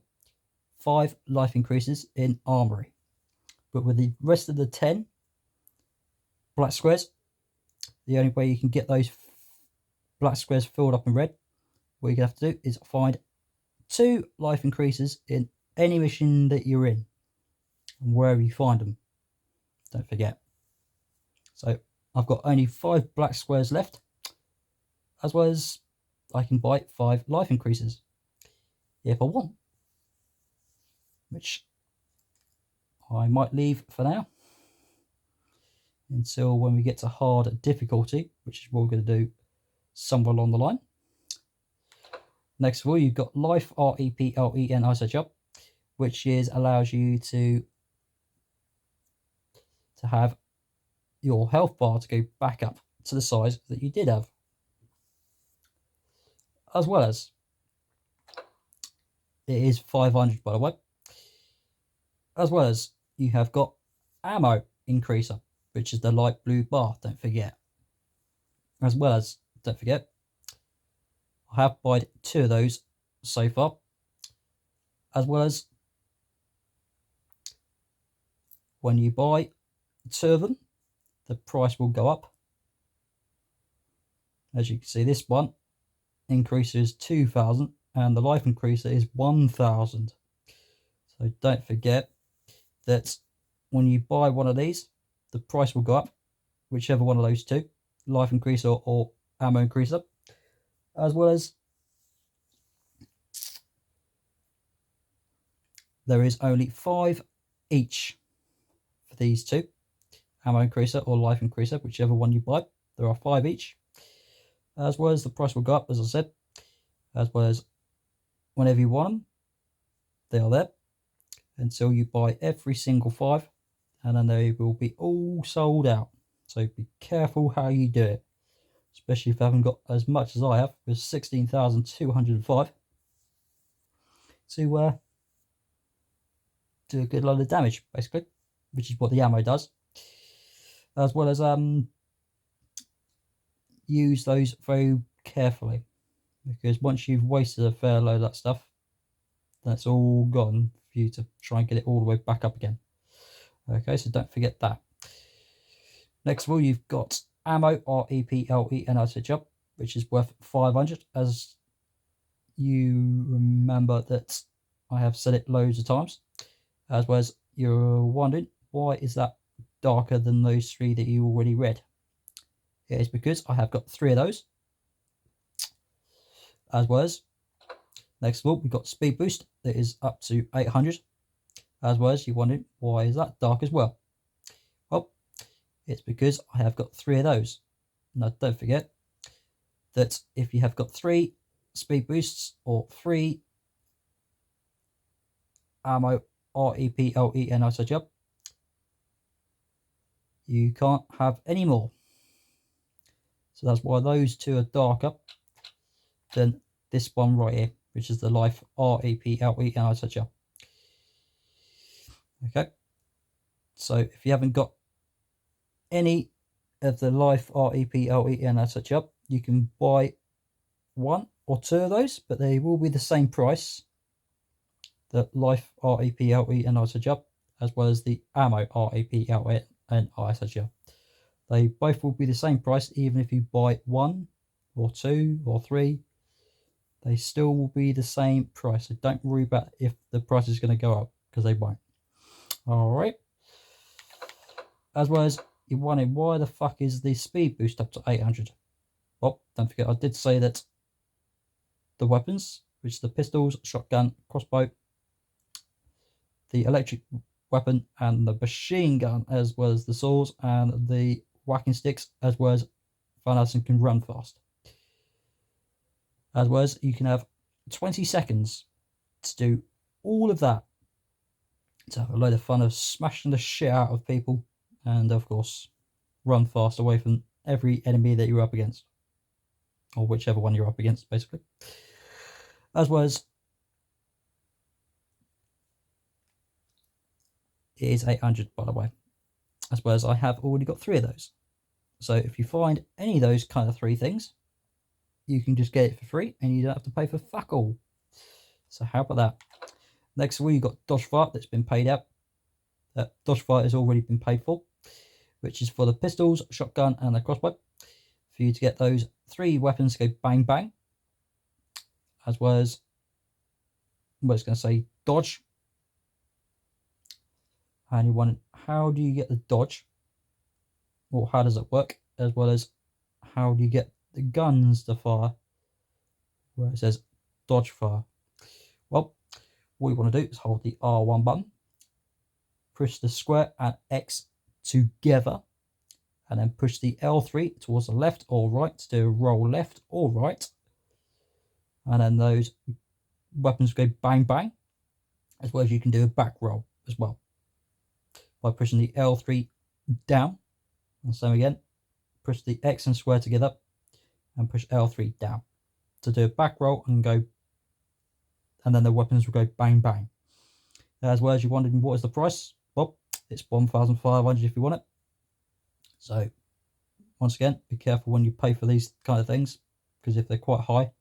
5 life increases in armory. But with the rest of the 10 black squares, the only way you can get those black squares filled up in red, what you're going to have to do is find 2 life increases in any mission that you're in, and wherever you find them, don't forget. So I've got only 5 black squares left, as well as I can buy 5 life increases if I want, which I might leave for now until when we get to hard difficulty, which is what we're going to do somewhere along the line. Next of all, you've got life REPLEN isochop, which allows you to have your health bar to go back up to the size that you did have. As well as, it is 500 by the way. As well as, you have got ammo increaser, which is the light blue bar, don't forget. As well as, don't forget, I have bought 2 of those so far. As well as, when you buy 2 of them, the price will go up. As you can see, this one increases 2,000 and the life increaser is 1,000. So don't forget that when you buy one of these, the price will go up, whichever one of those 2, life increaser or ammo increaser. As well as, there is only 5 each for these 2, ammo increaser or life increaser, whichever one you buy. There are 5 each. As well as, the price will go up, as I said. As well as, whenever you want them, they are there until you buy every single 5, and then they will be all sold out. So be careful how you do it, especially if you haven't got as much as I have, with 16,205 to do a good load of damage, basically, which is what the ammo does. As well as use those very carefully, because once you've wasted a fair load of that stuff, that's all gone for you to try and get it all the way back up again. Okay, so don't forget that. Next of all, you've got ammo REPLEN, which is worth 500. As you remember that I have said it loads of times. As well as, you're wondering, why is that darker than those 3 that you already read? It is because I have got 3 of those. As well as, next of all, we've got speed boost that is up to 800. As well as, you wondered, why is that dark as well? Well, it's because I have got 3 of those. Now, don't forget that if you have got 3 speed boosts or 3 ammo REPLENISOJUB, you can't have any more. So that's why those 2 are darker than this one right here, which is the life REPLENISOJUB. Okay, so if you haven't got any of the life REPLENISOJUB, you can buy 1 or 2 of those, but they will be the same price. The life REPLENISOJUB, as well as the ammo REPLENISOJUB. They both will be the same price, even if you buy 1 or 2 or 3. They still will be the same price. So don't worry about if the price is going to go up, because they won't. Alright. As well as, you wondering why the fuck is the speed boost up to 800? Well, don't forget, I did say that the weapons, which is the pistols, shotgun, crossbow, the electric weapon, and the machine gun, as well as the saws and the whacking sticks, as well as Van Helsing can run fast. As well as, you can have 20 seconds to do all of that, to have a load of fun of smashing the shit out of people, and of course run fast away from every enemy that you're up against, or whichever one you're up against, basically. As well as, it is 800, by the way. As well as, I have already got 3 of those. So if you find any of those kind of 3 things, you can just get it for free and you don't have to pay for fuck all. So how about that? Next of all, you've got Dodge Fire that's been paid out. Dodge Fire has already been paid for, which is for the pistols, shotgun, and the crossbow. For you to get those 3 weapons to go bang bang. As well as, well, it's going to say dodge. And you want, how do you get the dodge? Or how does it work? As well as, how do you get the guns to fire? Where it says dodge fire. Well, what you want to do is hold the R1 button, push the square and X together, and then push the L3 towards the left or right to do a roll left or right. And then those weapons go bang bang, as well as you can do a back roll as well by pushing the L3 down. And same again, push the X and square together and push L3 down to do a back roll and go, and then the weapons will go bang bang. As well as, you wondered what is the price? Well, it's 1,500 if you want it. So once again, be careful when you pay for these kind of things, because if they're quite high,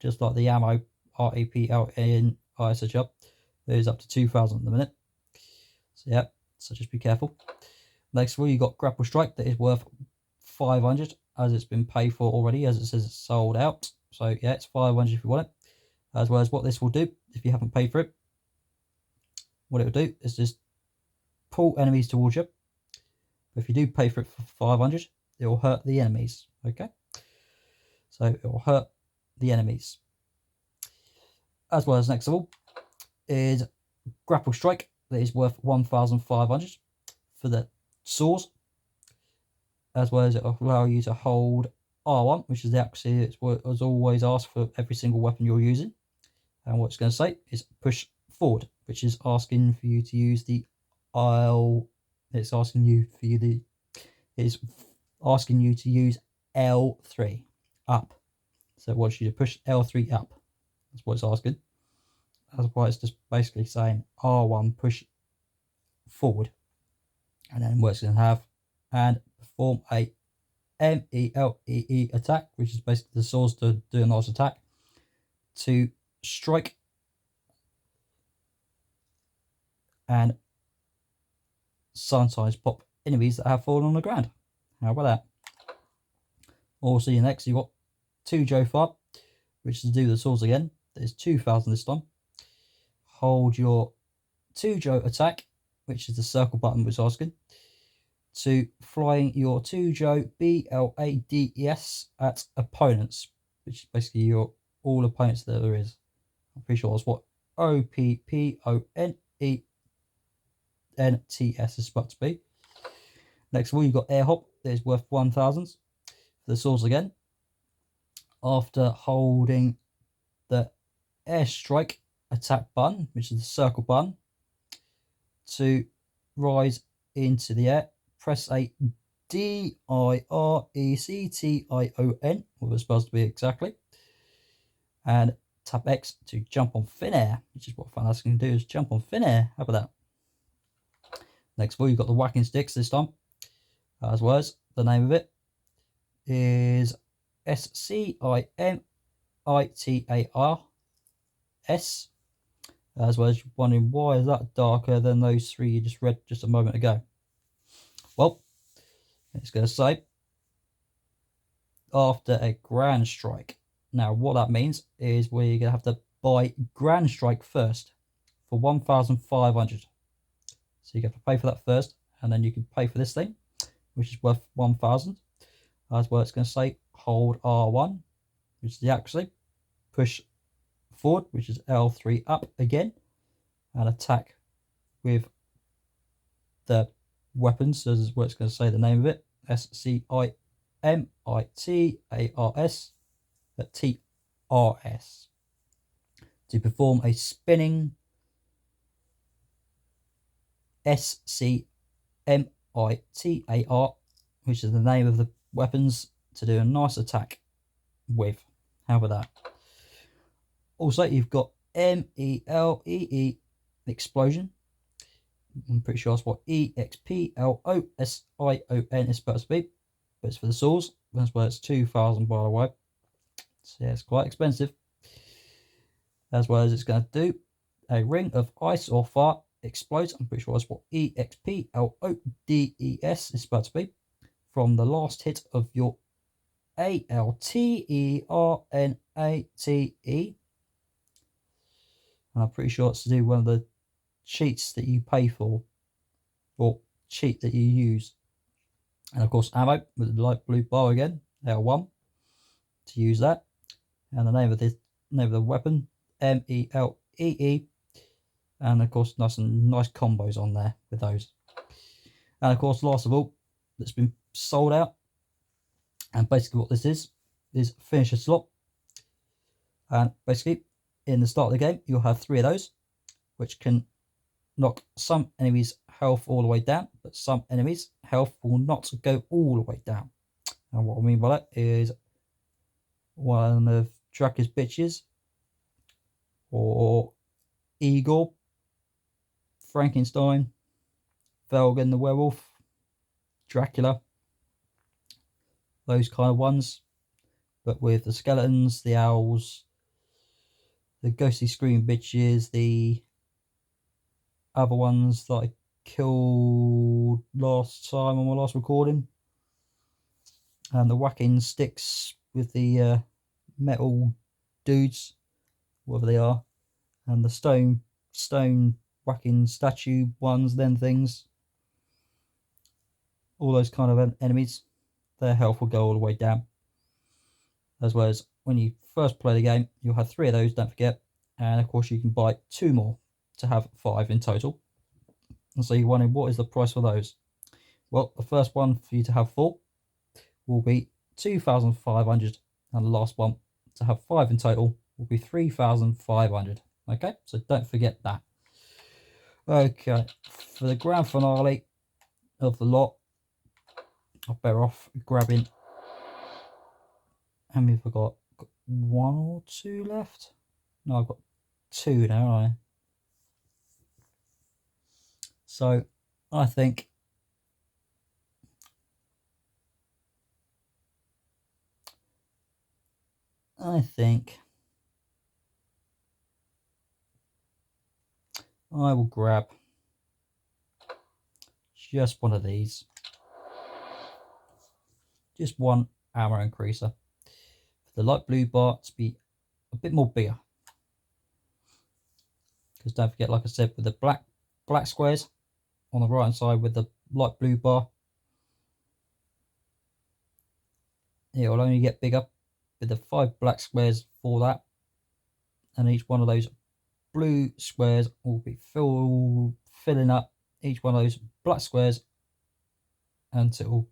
just like the ammo REPLENISOJUB, it is up to 2,000 at the minute. So yeah, so just be careful. Next of all, you got Grapple Strike that is worth 500, as it's been paid for already, as it says it's sold out. So yeah, it's 500 if you want it. As well as, what this will do, if you haven't paid for it, what it will do is just pull enemies towards you. But if you do pay for it for 500, it will hurt the enemies. Okay, so it will hurt the enemies. As well as, next of all, is Grapple Strike that is worth 1,500 for the saws. As well as, it will allow you to hold R1, which is the accuracy it's what was always asked for every single weapon you're using. And what it's going to say is push forward, which is asking for you to use the it's asking you to use L3 up. So it wants you to push L3 up. That's what it's asking. That's why it's just basically saying R1 push forward. And then what it's going to have, and perform a MELEE attack, which is basically the saws to do a nice attack, to strike and sometimes pop enemies that have fallen on the ground. How about that? Also, next you've got 2 Joe Fire, which is to do the saws again. There's 2,000 this time. Hold your 2 Joe attack, which is the circle button was asking. to flying your 2-Joe BLADES at opponents, which is basically your all opponents that there is. I'm pretty sure that's what OPPONENTS is supposed to be. Next of all, you've got Air Hop that is worth 1,000 for the swords again. After holding the airstrike attack button, which is the circle button, to rise into the air, press a DIRECTION, what it's supposed to be exactly, and tap X to jump on thin air, which is what Fantastic can do, is jump on thin air. How about that? Next of all, you've got the whacking sticks this time, as well as the name of it is SCIMITARS, as well as wondering why is that darker than those three you just read just a moment ago. Well, it's going to say after a grand strike. Now what that means is we're going to have to buy grand strike first for 1,500. So you have to pay for that first, and then you can pay for this thing, which is worth 1,000. As well, it's going to say hold R1, which is the accuracy, push forward, which is L3 up again, and attack with the weapons. So this is what it's going to say the name of it, SCIMITARS TRS, to perform a spinning SCMITAR, which is the name of the weapons, to do a nice attack with. How about that? Also, you've got MELEE explosion. I'm pretty sure that's what EXPLOSION is supposed to be, but it's for the swords. That's why it's 2,000 by the way. So yeah, it's quite expensive. As well as it's going to do a ring of ice or fire explodes. I'm pretty sure that's what EXPLODES is supposed to be, from the last hit of your ALTERNATE. And I'm pretty sure it's to do one of the cheats that you pay for, or cheat that you use. And of course, ammo with the light blue bar again, L1, to use that. And the name of the weapon, MELEE. And of course, nice combos on there with those. And of course, last of all, that's been sold out. And basically what this is finish a slot. And basically, in the start of the game, you'll have 3 of those, which can knock some enemies' health all the way down, but some enemies' health will not go all the way down. And what I mean by that is one of Dracula's bitches, or Igor, Frankenstein, Velgan the werewolf, Dracula, those kind of ones, but with the skeletons, the owls, the ghostly screaming bitches, the other ones that I killed last time on my last recording, and the whacking sticks with the metal dudes, whatever they are, and the stone whacking statue ones, then things, all those kind of enemies, their health will go all the way down. As well as when you first play the game, you'll have 3 of those, don't forget, and of course you can buy 2 more to have 5 in total. And so you're wondering, what is the price for those? Well, the first one for you to have 4 will be 2,500, and the last one to have 5 in total will be 3,500. Okay, so don't forget that. Okay, for the grand finale of the lot, I'm better off grabbing, how many have I got? Got 1 or 2 left? No, I've got 2 now, haven't I? So I think I will grab just one of these. Just one armor increaser. For the light blue bar to be a bit more bigger. Because don't forget, like I said, with the black squares on the right hand side with the light blue bar, it will only get bigger with the 5 black squares for that, and each one of those blue squares will be filling up each one of those black squares until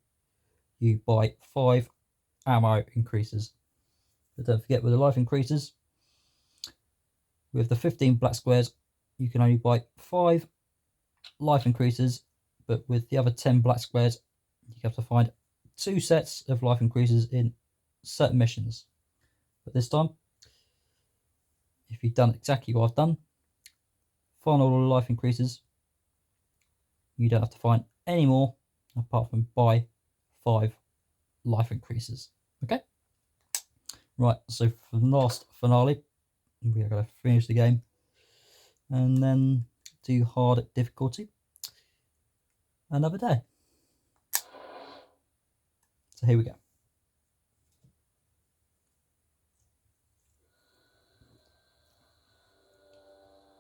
you buy 5 ammo increases. But don't forget, with the life increases, with the 15 black squares, you can only buy 5 life increases, but with the other 10 black squares, you have to find 2 sets of life increases in certain missions. But this time, if you've done exactly what I've done, find all the life increases, you don't have to find any more apart from buy 5 life increases. Okay? Right, so for the last finale, we are going to finish the game and then do hard difficulty another day. So here we go.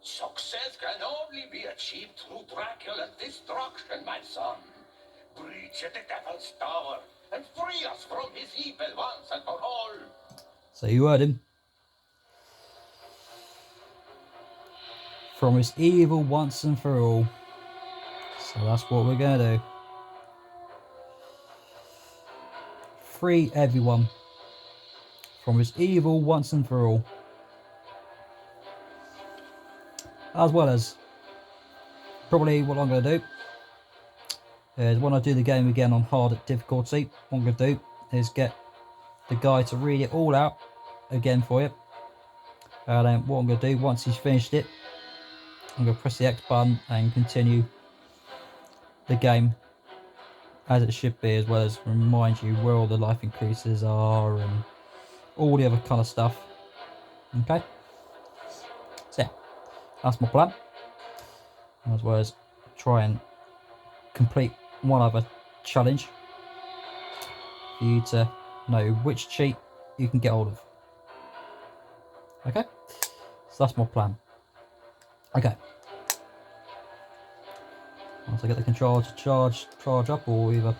Success can only be achieved through Dracula's destruction, my son. Breach the devil's tower and free us from his evil once and for all. So you heard him. From his evil once and for all. So that's what we're going to do. Free everyone from his evil once and for all. As well as, probably what I'm going to do is when I do the game again on hard difficulty, what I'm going to do is get the guy to read it all out again for you. And then what I'm going to do, once he's finished it, I'm going to press the X button and continue the game as it should be, as well as remind you where all the life increases are and all the other kind of stuff. Okay? So yeah, that's my plan. As well as try and complete one other challenge for you to know which cheat you can get hold of. Okay? So that's my plan. Okay. Once I get the controller to charge up, or either,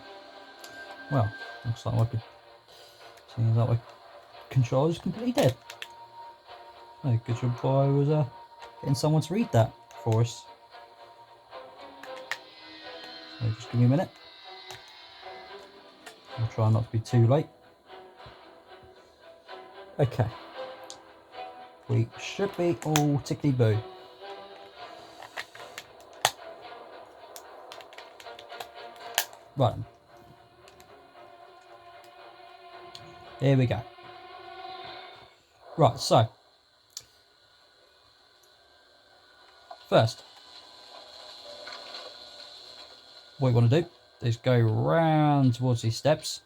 well, looks like my seems like my controller's completely dead. Oh, good job I was getting someone to read that for us. So just give me a minute. I'll try not to be too late. Okay. We should be all tickly boo. Right. Here we go. Right, so. First. What you want to do is go round towards these steps.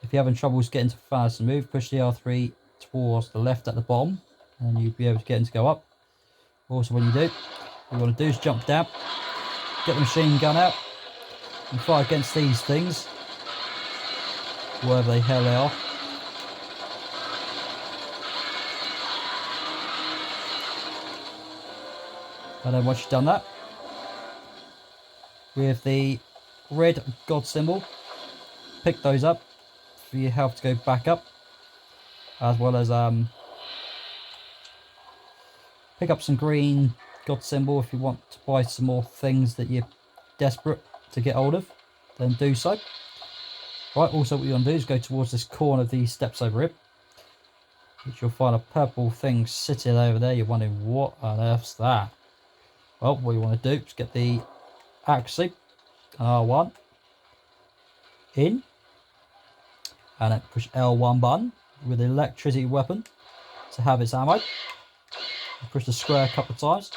If you're having troubles getting to fast and move, push the R3 towards the left at the bottom, and you'll be able to get him to go up. Also, when you do, what you want to do is jump down, get the machine gun out, and fire against these things, wherever the hell they are. And then once you've done that, with the red God symbol, pick those up for your health to go back up, as well as pick up some green God symbol if you want to buy some more things that you're desperate to get hold of, then do so. Right, also what you want to do is go towards this corner of these steps over here, which you'll find a purple thing sitting over there. You're wondering, what on earth's that? Well, what you want to do is get the accuracy R1 in, and then push L1 button with the electricity weapon to have its ammo. And push the square a couple of times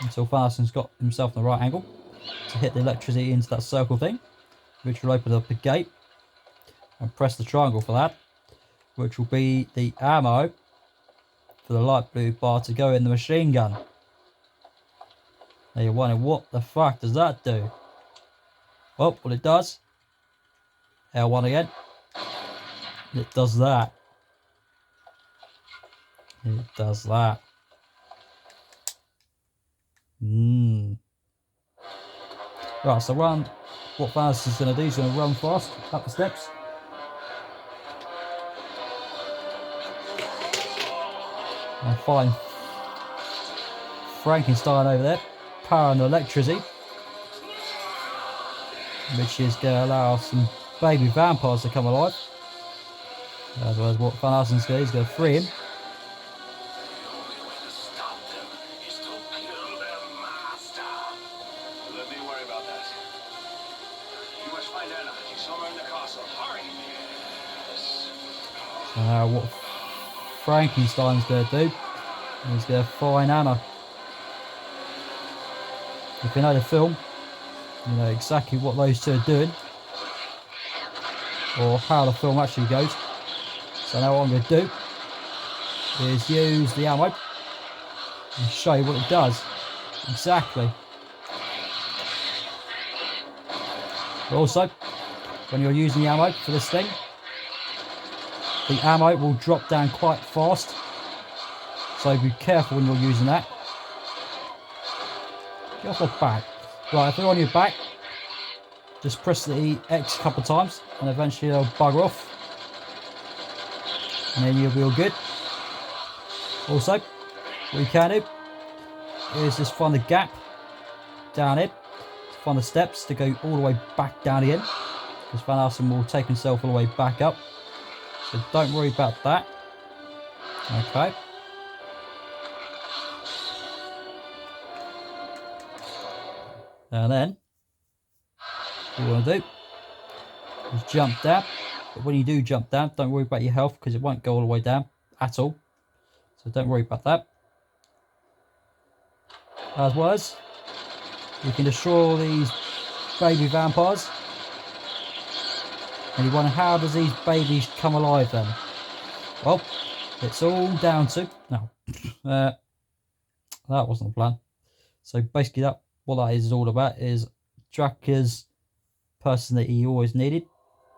until Farson's got himself in the right angle to hit the electricity into that circle thing, which will open up the gate, and press the triangle for that, which will be the ammo for the light blue bar to go in the machine gun. Now you're wondering, what the fuck does that do? Well, what it does, L1 again, it does that. It does that. Right, so round what Thanos is going to do. He's going to run fast up the steps. And find Frankenstein over there, powering the electricity, which is going to allow some baby vampires to come alive. As well as what Van Arsen's going to do, he's going to free him. The only way to stop them is to kill their master. Let me worry about that. You must find Anna. She's somewhere in the castle. Hurry! Yes. So now what Frankenstein's going to do, he's going to find Anna. If you know the film, you know exactly what those two are doing, or how the film actually goes. So now what I'm going to do is use the ammo and show you what it does exactly. But also, when you're using the ammo for this thing, the ammo will drop down quite fast, so be careful when you're using that. Get off my back. Right, if they're on your back, just press the X a couple of times and eventually they'll bugger off. And then you'll be all good. Also, what you can do is just find the gap down here, find the steps to go all the way back down again, because Van Arsen will take himself all the way back up. So don't worry about that. Okay. And then what you want to do is jump down. But when you do jump down, don't worry about your health, because it won't go all the way down at all. So don't worry about that. As well as, you can destroy all these baby vampires. And you wonder, how does these babies come alive then? Well, it's all down to... No. that wasn't the plan. So basically what that is all about is Dracula's person that he always needed,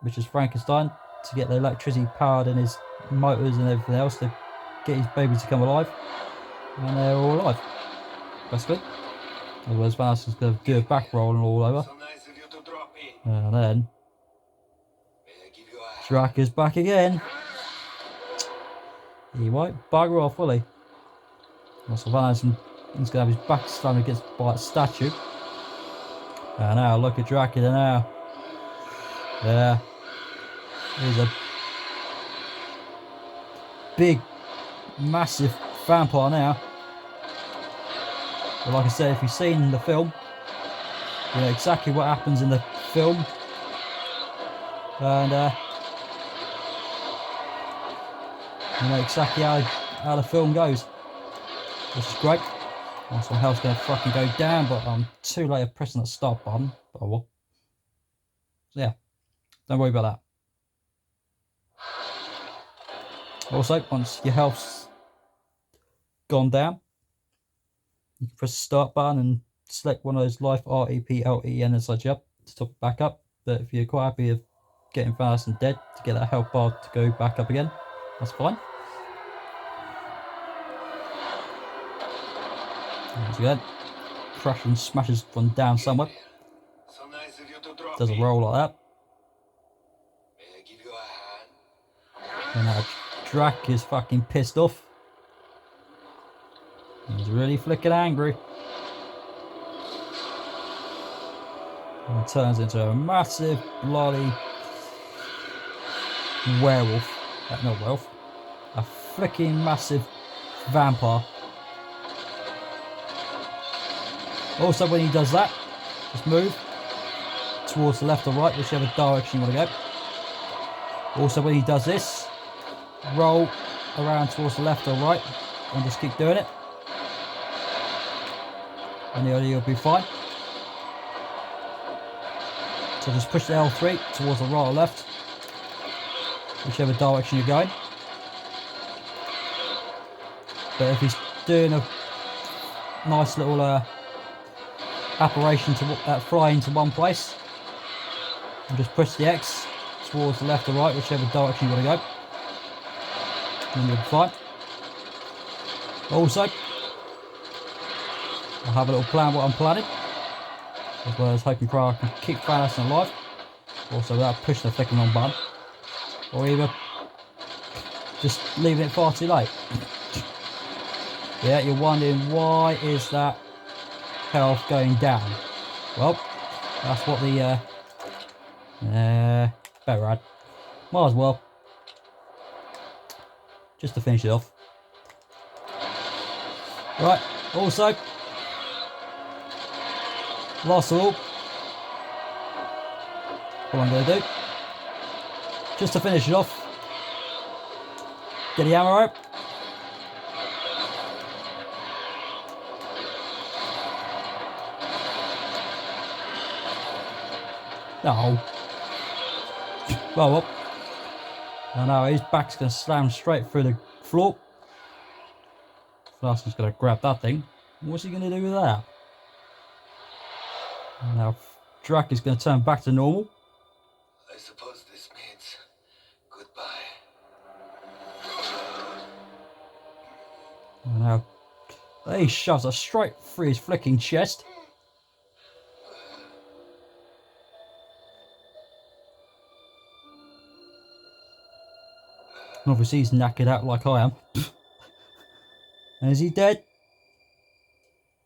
which is Frankenstein, to get the electricity powered in his motors and everything else to get his baby to come alive. And they're all alive. Basically. Otherwise Van Arsen's going to do a back roll and all over. And then Dracula's back again. He won't bugger off, will he? Also Van Arsen is going to have his back slammed against by a statue. And now look at Dracula now. Yeah. He's a big, massive vampire now. But like I said, if you've seen the film, you know exactly what happens in the film. And you know exactly how the film goes. Which is great. Also, hell's going to fucking go down, but I'm too late at pressing that start button. But I will. So yeah, don't worry about that. Also, once your health's gone down, you can press the start button and select one of those life REPLEN and such up to top it back up. But if you're quite happy of getting fast and dead to get that health bar to go back up again, that's fine. Once again, crash and smashes one down somewhere. Does a roll like that. And now Drac is fucking pissed off. He's really flicking angry. And it turns into a massive bloody werewolf. Not werewolf. A flicking massive vampire. Also, when he does that, just move towards the left or right, whichever direction you want to go. Also, when he does this, roll around towards the left or right and just keep doing it. And you'll be fine. So just push the L3 towards the right or left, whichever direction you're going. But if he's doing a nice little apparition to fly into one place, and just push the X towards the left or right, whichever direction you want to go, and you'll be fine. Also, I have a little plan what I'm planning. as well as hoping for I can keep Thanos alive. Also without pushing the flicking on button. Or either just leaving it far too late. Yeah, you're wondering why is that health going down? Well, that's what the better add. Might as well. Just to finish it off. Right, also, last of all, what I'm going to do, just to finish it off, get the ammo out. No. Well, I know his back's going to slam straight through the floor. Flask's going to grab that thing. What's he going to do with that? Now, Drac is going to turn back to normal. I suppose this means goodbye. And now, he shoves her straight through his flicking chest. And obviously he's knackered out like I am. And is he dead?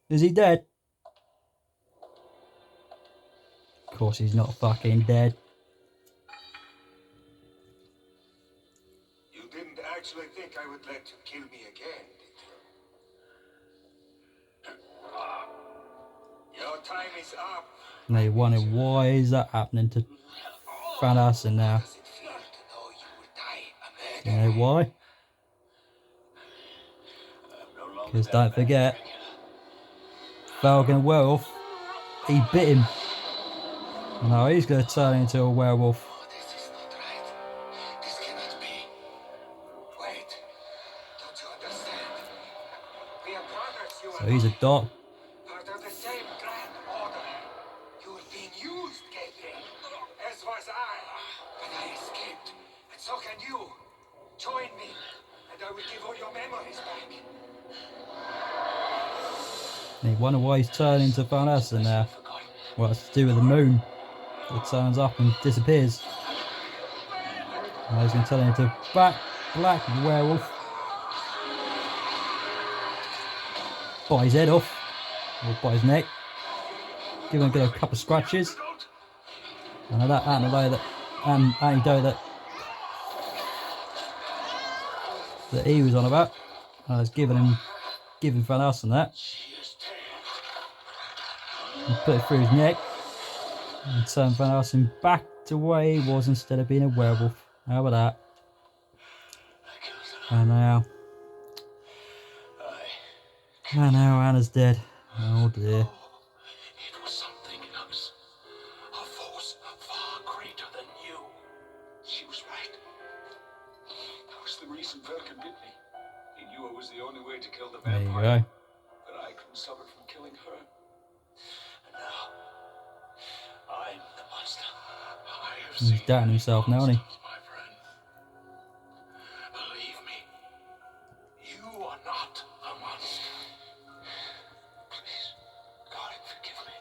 Is he dead? Of course he's not fucking dead. You didn't actually think I would let you kill me again, did you? Your time is up. Now you're wondering why is that happening to Thanos and now? Does it feel to know you will die a You murderer? know why? Because don't forget, Falcon Werewolf, he bit him. Now he's going to turn into a werewolf. Oh, this is not right. This cannot be. Wait. Don't you understand? We are brothers, you So and he's a I. dark. Part of the same grand order. You were being used, Gabriel. As was I. But I escaped. And so can you. Join me. And I will give all your memories back. And you wonder why he's turning into Thanos and now. Well, it's to do with the moon. It turns up and disappears. Now he's going to turn into black werewolf. Bite his head off. Or bite his neck. Give him a couple of scratches. And that antidote that he was on about. I was giving Thanos and that. And put it through his neck. And turn Thanos back to where he was instead of being a werewolf. How about that? And now Anna's dead. Oh dear. It was something else. A force far greater than you. She was right. That was the reason Vulcan bit me. He knew it was the only way to kill the There you vampire. go. But I couldn't stop it from killing her. And now, I'm the monster. I have He's seen doubting himself now, isn't he? monsters, my friend. Believe me, you are not a monster. Please, God, forgive me.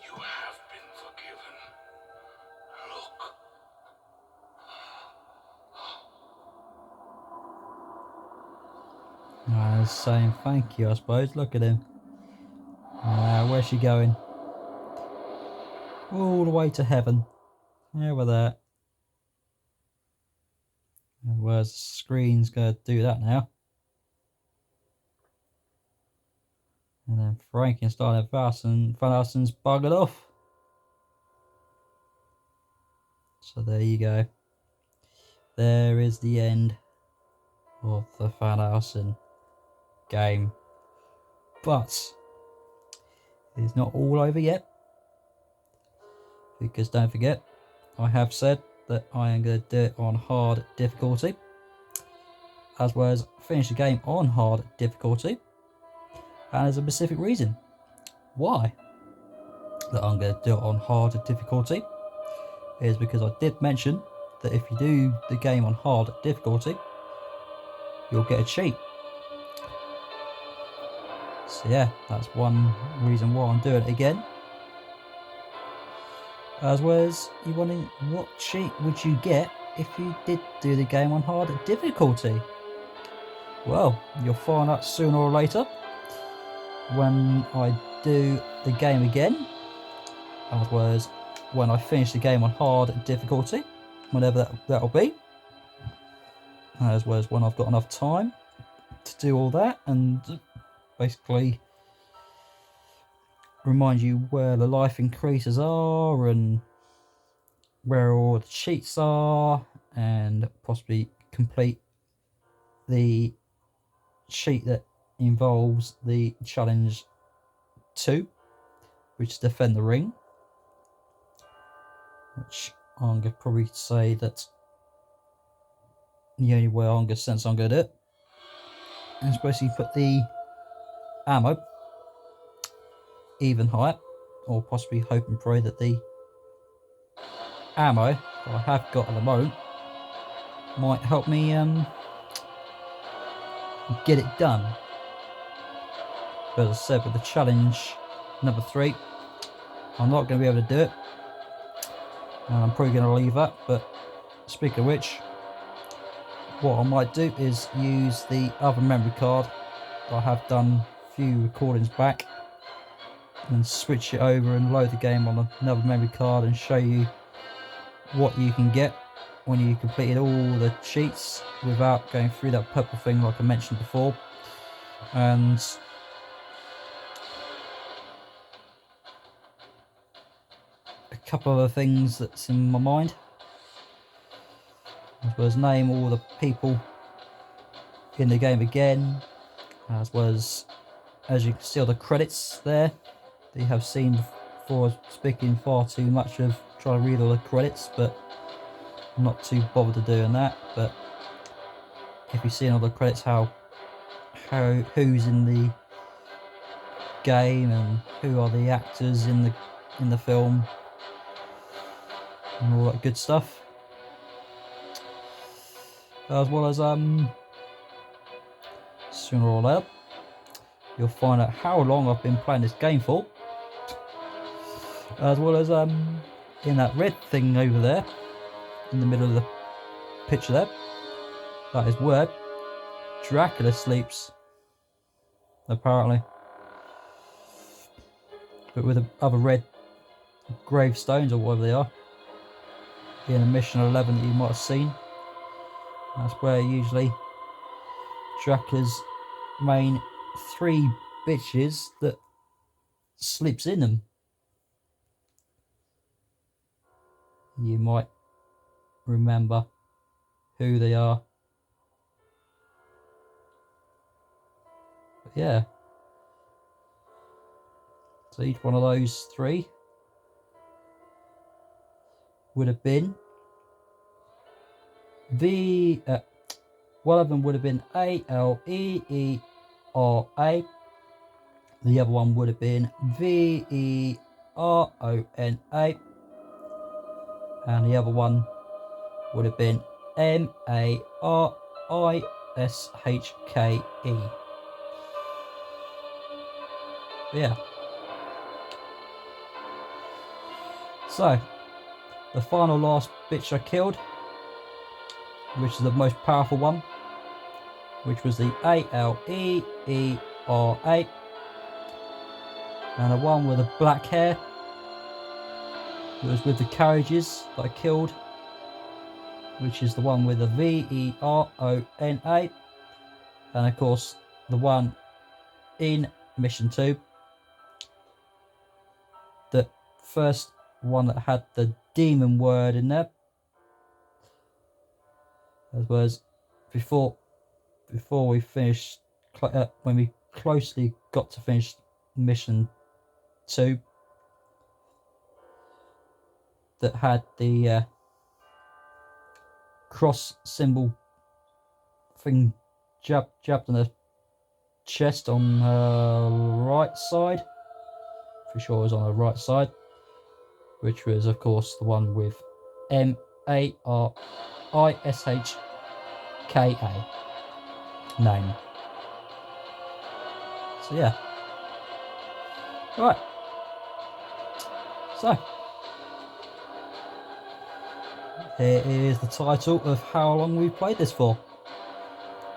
You have been forgiven. Look. I was saying thank you, I suppose. Look at him. Where's she going? All the way to heaven. Over there. Whereas the screen's going to do that now. And then Frankenstein and Thanos's buggered off. So there you go. There is the end of the Thanos game. But it's not all over yet. Because don't forget, I have said that I am going to do it on hard difficulty. As well as finish the game on hard difficulty. And there's a specific reason why that I'm going to do it on hard difficulty. Is because I did mention that if you do the game on hard difficulty, you'll get a cheat. So yeah, that's one reason why I'm doing it again. As well as you wondering what cheat would you get if you did do the game on hard difficulty? Well, you'll find out sooner or later when I do the game again, as well as when I finish the game on hard difficulty, whenever that'll be, as well as when I've got enough time to do all that and basically remind you where the life increases are and where all the cheats are, and possibly complete the cheat that involves the challenge 2, which is defend the ring, which I'm going to probably say that the only way I'm going to sense I'm going to do it is basically put the ammo even higher, or possibly hope and pray that the ammo that I have got at the moment might help me get it done. But as I said, with the challenge number 3, I'm not going to be able to do it, and I'm probably going to leave that. But speaking of which, what I might do is use the other memory card that I have done a few recordings back and switch it over and load the game on another memory card and show you what you can get when you completed all the cheats without going through that purple thing like I mentioned before. And a couple of other things that's in my mind, as well as name all the people in the game again, as well as you can see all the credits there that you have seen before. Speaking far too much of trying to read all the credits, but I'm not too bothered to doing that. But if you've seen all the credits, who's in the game and who are the actors in the film and all that good stuff, as well as sooner or later you'll find out how long I've been playing this game for, as well as in that red thing over there in the middle of the picture there, that is where Dracula sleeps, apparently. But with the other red gravestones, or whatever they are, in a mission 11 that you might have seen, that's where usually Dracula's main 3 bitches that sleeps in them. You might remember who they are. But yeah, so each one of those 3 would have been one of them would have been Aleera, the other one would have been Verona, and the other one would have been Marischke. Yeah. So, the final last bitch I killed, which is the most powerful one, which was the Aleera, and the one with the black hair, it was with the carriages that I killed, which is the one with the Verona, and of course the one in mission 2, the first one that had the demon word in there, as well as before we finished, when we closely got to finish mission 2, that had the cross symbol thing jabbed in the chest on her right side. Pretty sure it was on her right side, which was of course the one with Marischka name. So yeah. Right. So here is the title of how long we've played this for.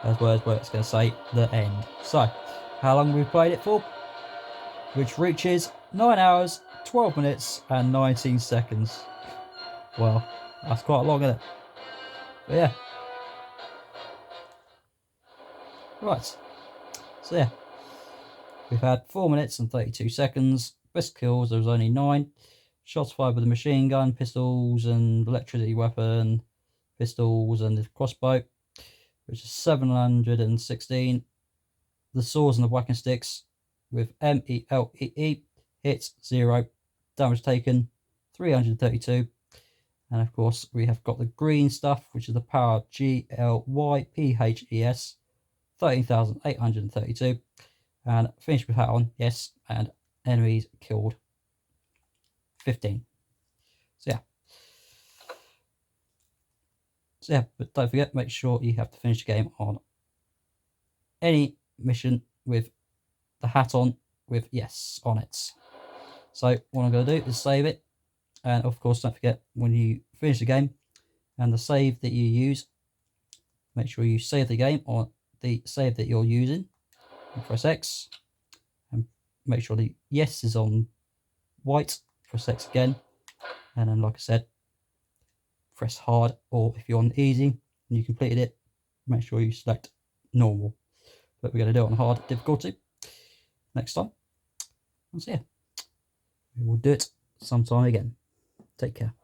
As well as where it's going to say the end. So, how long we've played it for? Which reaches 9 hours, 12 minutes and 19 seconds. Well, that's quite long, isn't it? But yeah. Right. So yeah. We've had 4 minutes and 32 seconds. Best kills, there was only 9. Shots fired with a machine gun, pistols and electricity weapon, pistols and the crossbow, which is 716. The swords and the whacking sticks with MELEE, hits 0, damage taken 332. And of course, we have got the green stuff, which is the power GLYPHES, 13,832. And finish with hat on, yes, and enemies killed 15. So yeah, but don't forget, make sure you have to finish the game on any mission with the hat on with yes on it. So what I'm going to do is save it, and of course don't forget, when you finish the game and the save that you use, make sure you save the game on the save that you're using and press X, and make sure the yes is on white, press X again, and then like I said, press hard, or if you're on easy and you completed it, make sure you select normal. But we're going to do it on hard difficulty next time. And so yeah, we will do it sometime again. Take care.